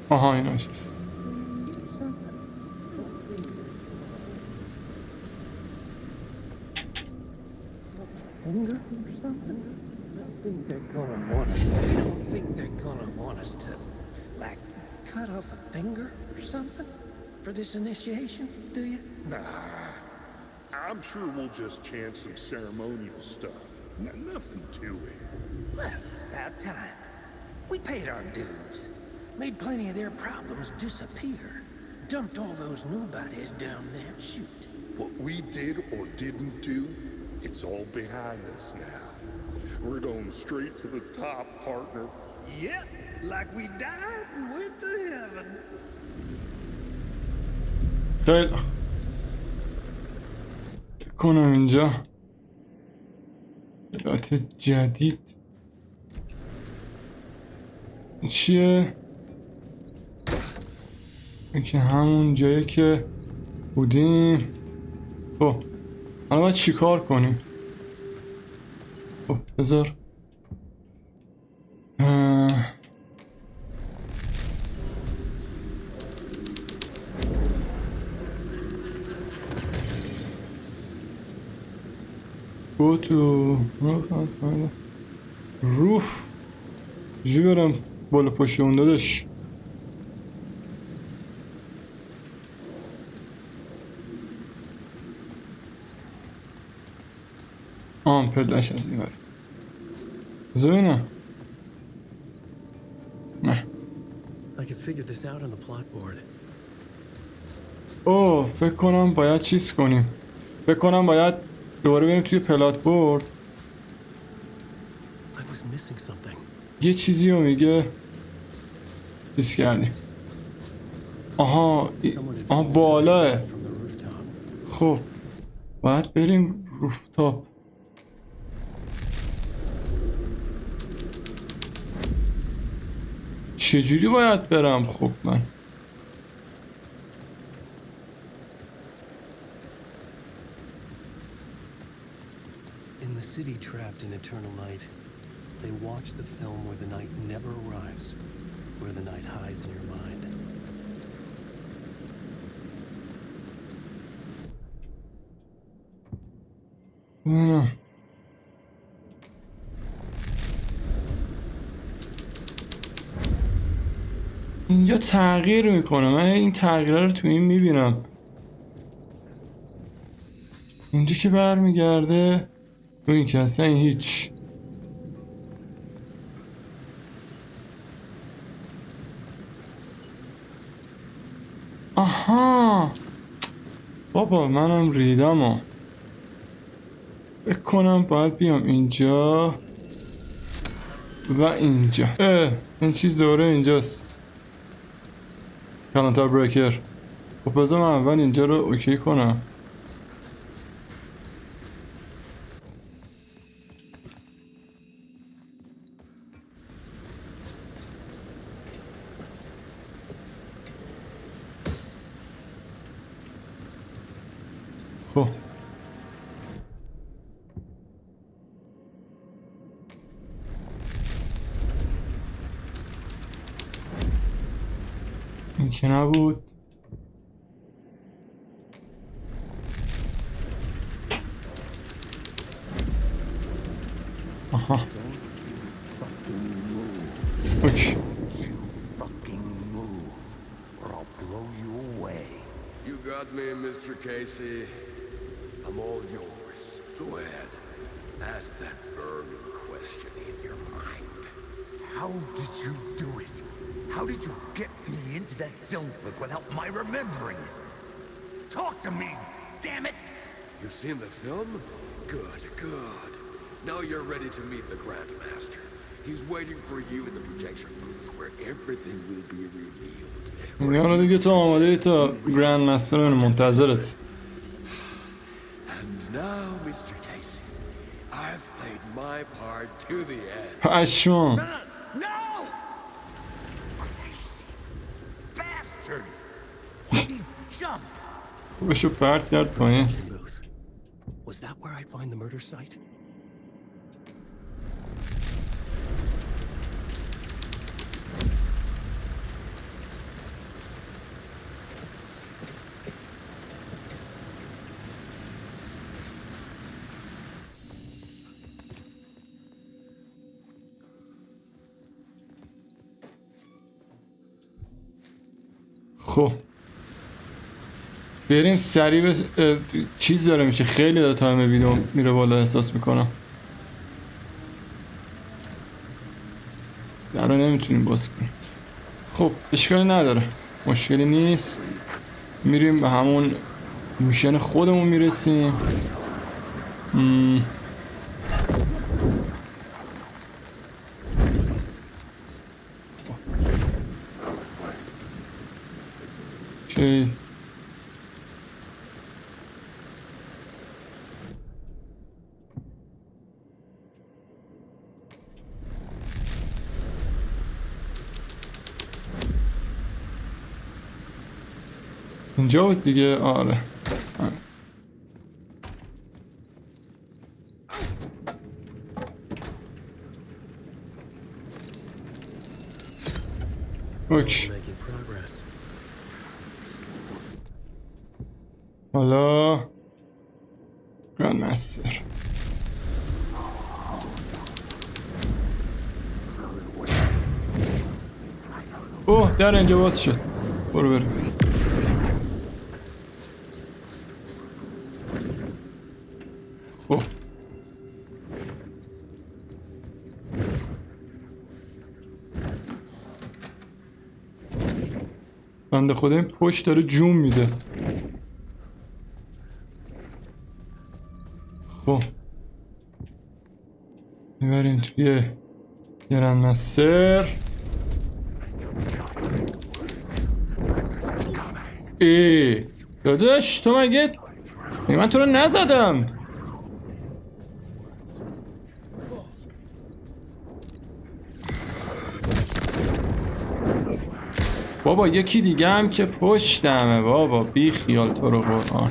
آها این هستش. Think they're gonna want us to, like, cut off a finger or something for this initiation, do you? Nah. I'm sure we'll just chant some ceremonial stuff. Nothing to it. Well, it's about time. We paid our dues, made plenty of their problems disappear, dumped all those nobodies down that chute. What we did or didn't do, it's all behind us now. We're going straight to the top, partner. Yep, like we died and went to heaven. خیلی کنم اینجا برایت جدید چیه؟ این که همون جایی که بودیم. خب حالا باید چی کار کنیم؟ خب بذار go to روف چجوری برم بالا پشت اون دادش؟ پلش از این بر بذار ببینم. نه I could figure this out on the plot board. اوه فکر کنم باید چیز کنیم. فکر کنم باید دوباره بریم توی پلات بورد. I was missing something. یه چیزی رو میگه چیز کردیم. آها بالاه. From the rooftop. خب باید بریم روفتاپ. چجوری باید برم؟ خب من In the city trapped in eternal night, they watch the film where the night never arrives, where the night hides in your mind. اینجا تغییر میکنه. من این تغییره رو تو این میبینم. اینجا که برمیگرده تو این که اصلا هیچ. آها بابا منم ریدم. فکر کنم باید بیام اینجا و اینجا. این چیز دوره اینجاست. کلانتری بریکر. خب بذار من اول اینجا رو اوکی کنم. خب این که نبود. got me, Mr. Casey. I'm all yours. Go ahead. Ask that burning question in your mind. How did you do it? How did you get me into that film clip without my remembering it? Talk to me, damn it! You've seen the film? Good, good. Now you're ready to meet the Grandmaster. He's waiting for you in the projection booth where everything will be revealed. میگم دیگه تو آماده ای تا گرند مستر منتظرت. And now, Mr. Casey, I've played my part to the end. پشمام. No! Crazy bastard! Why did he jump? خوبشو پرت کرد پایین. Was that where I'd find the murder site? خب بریم سریع چیز داره میشه. خیلی داره تایم ویدیو میره بالا احساس میکنم. در رو نمیتونیم باز کنیم. خب اشکالی نداره، مشکلی نیست. میریم به همون میشن خودمون میرسیم. چی؟ اینجا بود دیگه. آره اوکی. حالا گراند مستر اوه در اینجا باز شد. برو بریم. خب بنده خدا این پشت داره جون میده. خب میبریم توی گراند مستر. ای داداش تو مگه من تو رو نزدم. بابا یکی دیگه هم که پشتمه بابا، بی خیال تو رو قرآن.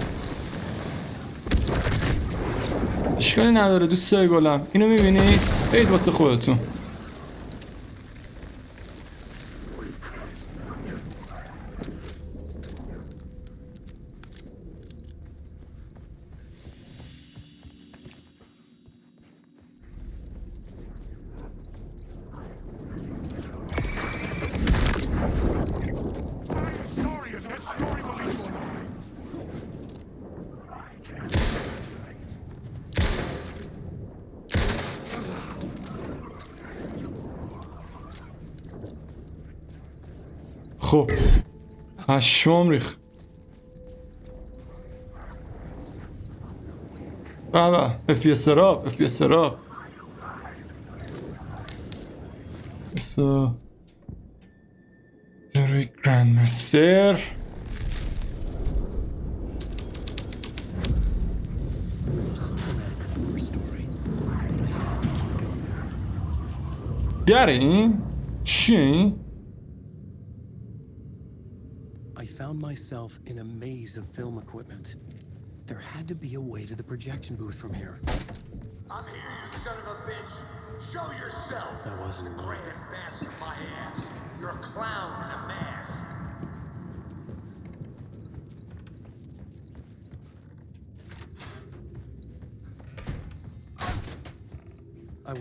اشکالی نداره دوستای گلم. اینو میبینی؟ برید واسه خودتون. خب پشمام ریخ. بابا افی سراب افی سراب داره گراند مستر. داره این چی؟ I found myself in a maze of film equipment. There had to be a way to the projection booth from here. I'm here, you son of a bitch! Show yourself! That wasn't enough. Grand bastard, my ass! You're a clown in a mask!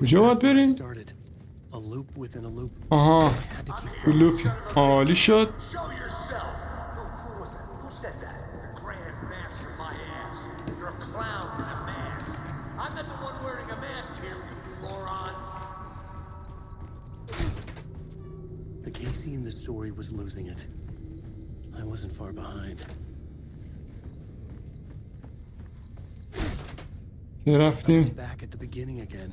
کجا باید بریم؟ A loop within a loop. آها لوپ عالی شد. Show yourself! Who was that? Who said that? story was losing it. I wasn't far behind. I was back at the beginning again.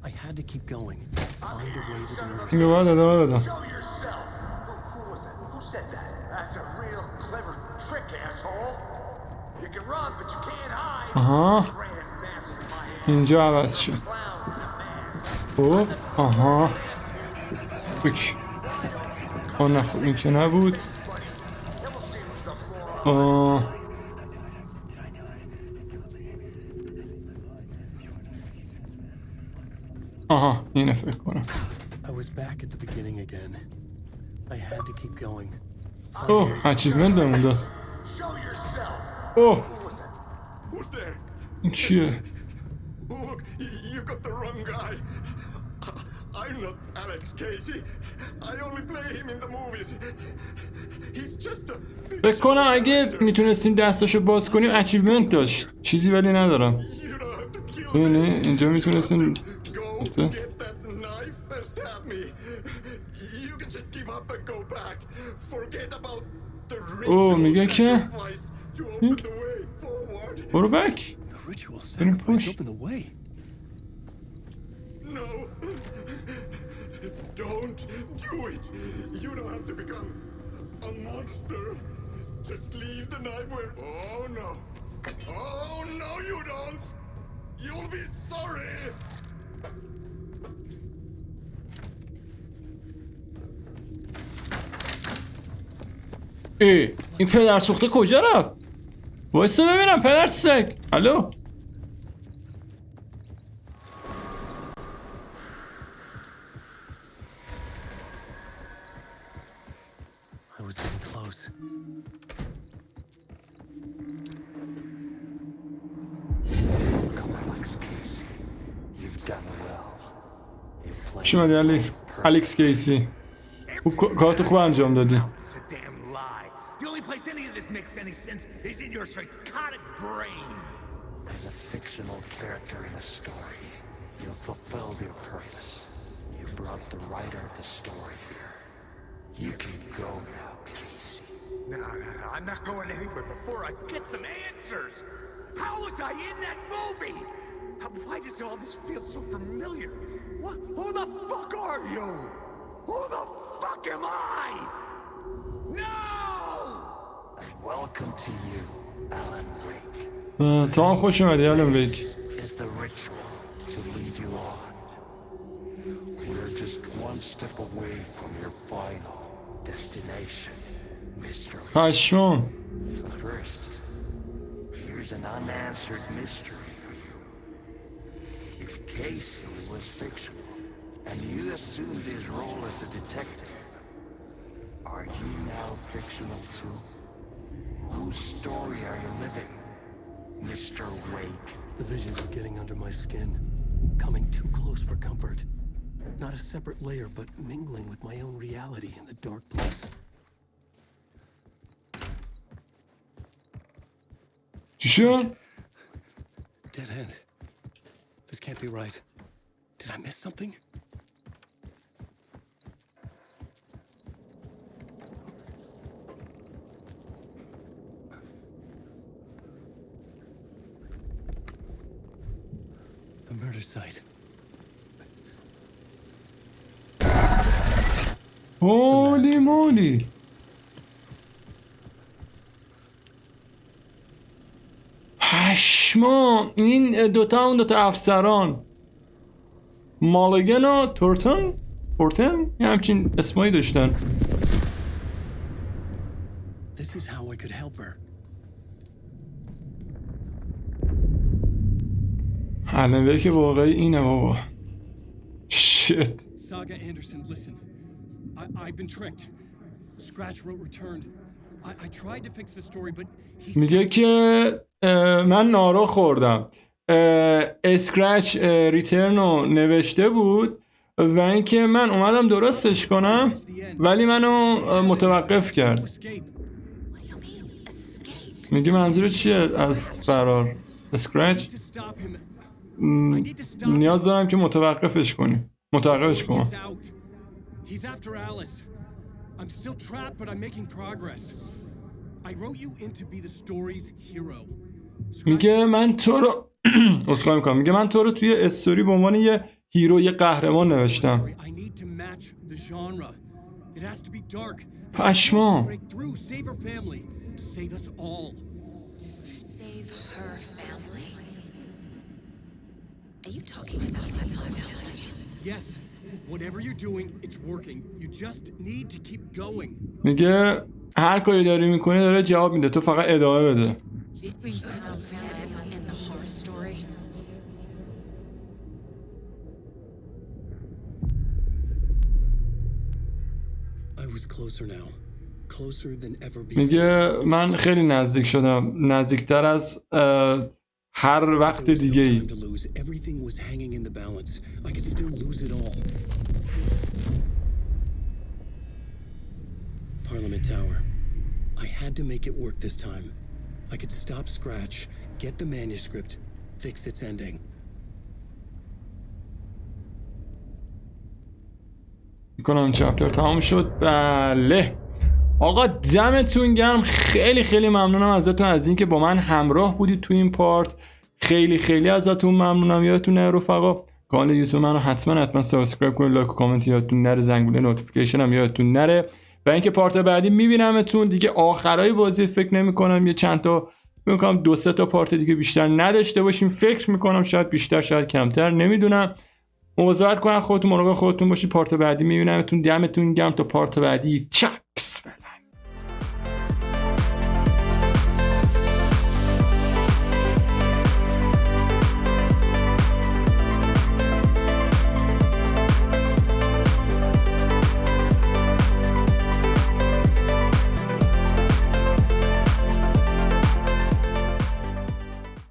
I had to keep going. Find a way to the میگه باید ادامه بدم. Show yourself! Who was it? Who said that? That's a real clever trick, asshole. You can run, but you can't hide. آها Grandmaster, my hand. اینجا عوض شد. خب آها اوکی. نه خب این که نبود. آها اینه فکر کنم. I was back at the beginning again. I had to keep going. اوه اچیومنت بهمون داد. اوه این چیه؟ Look, you got the wrong guy. I'm not Alex Casey. I only play him in the movies. He's just a... فکر کنم اگه میتونستیم دستاشو باز کنیم اچیومنت داشت. چیزی ولی ندارم. You don't have to kill me. ببینی اینجا میتونستیم. Go get that knife and stab me. You can just give up and go back. Forget about the اوه میگه که sacrifice to open the way forward. برو بک. The ritual Didn't sacrifice push. opened the way. No. Don't do it. You don't have to become a monster. Just leave the knife where... Oh no. Oh no you don't. You'll be sorry. این پدر سوخته کجا رفت؟ وایسا ببینم پدر سگ. الو I was getting close. Come on, Alex Casey. You've done well. You've played چی اومدی الکس کیسی؟ کارتو خوب انجام دادی. It's a damn lie. The only place any of this makes any sense is in your psychotic brain. as a fictional character in a story. You fulfilled your purpose. You brought the writer of the story here. You can go now, Casey. No, I'm not going anywhere before I get some answers. How was I in that movie? Why does all this feel so familiar? What? Who the fuck are you? Who the fuck am I? No! And welcome to you, Alan Wake. تو هم خوش اومدی آلن ویک. Is the ritual to lead you on. We're just one step away from your final destination, Mr. Wake. پشمام. First, here's an unanswered mystery for you. If Casey was fictional, and you assumed his role as a detective, are you now fictional too? Whose story are you living, Mr. Wake? The visions are getting under my skin, coming too close for comfort. Not a separate layer, but mingling with my own reality in the dark place. چی شد؟ Dead end. This can't be right. Did I miss something? The murder site. هولی مولی. پشما این دوتا اون دوتا افسران مالگن و تورتن یه همچین اسمایی داشتن. This is how I could help her. الان که واقعی اینه بابا. شت. Saga Anderson, listen. I've been tricked. Scratch wrote returned. I tried to fix the story, but he میگه که من نارو خوردم. اسکرچ ریترن رو نوشته بود و اینکه من اومدم درستش کنم ولی منو متوقف کرد. میگه منظور چیه از فرار؟ اسکرچ نیاز دارم که متوقفش کنم. He's after Alice. I'm still trapped, but I'm making progress. I wrote you in to be the story's hero. میگه من تو رو اسخای میکنم، میگه من تو رو توی استوری به عنوان یه هیرو، یه قهرمان نوشتم. I need to match the genre. It has to be dark. پشمام. Break through, save her family, save us all. Save her family? Are you talking about my family? Yes, whatever you're doing, it's working. You just need to keep going. میگه هر کاری داری میکنی داره جواب میده، تو فقط ادامه بده. We have family in the horror story. I was closer now. Closer than ever before. میگه من خیلی نزدیک شدم، نزدیکتر از هر وقت دیگه ای. Everything was hanging in the balance. I could still lose it all. Parliament Tower. I had to make it work this time. I could stop Scratch, get the manuscript, fix its ending. میکنم چپتر تمام شد. بله آقا دمتون گرم، خیلی خیلی ممنونم ازتون از اینکه با من همراه بودید تو این پارت. خیلی خیلی ازتون ممنونم. یادتون نره رفقا کانال یوتیوب منو حتما سابسکرایب کنید، لایک و کامنت یادتون نره، زنگوله نوتیفیکیشن هم یادتون نره. و اینکه پارت بعدی میبینمتون دیگه. آخرای بازی فکر نمی‌کنم یه چند تا، فکر می‌کنم 2-3 تا پارت دیگه بیشتر نداشته باشیم. فکر می‌کنم شاید بیشتر شاید کمتر، نمیدونم. مواظبت کنید خودتون، مراقب خودتون باشید. پارت بعدی میبینمتون. دمتون گرم تا پارت بعدی. چکس.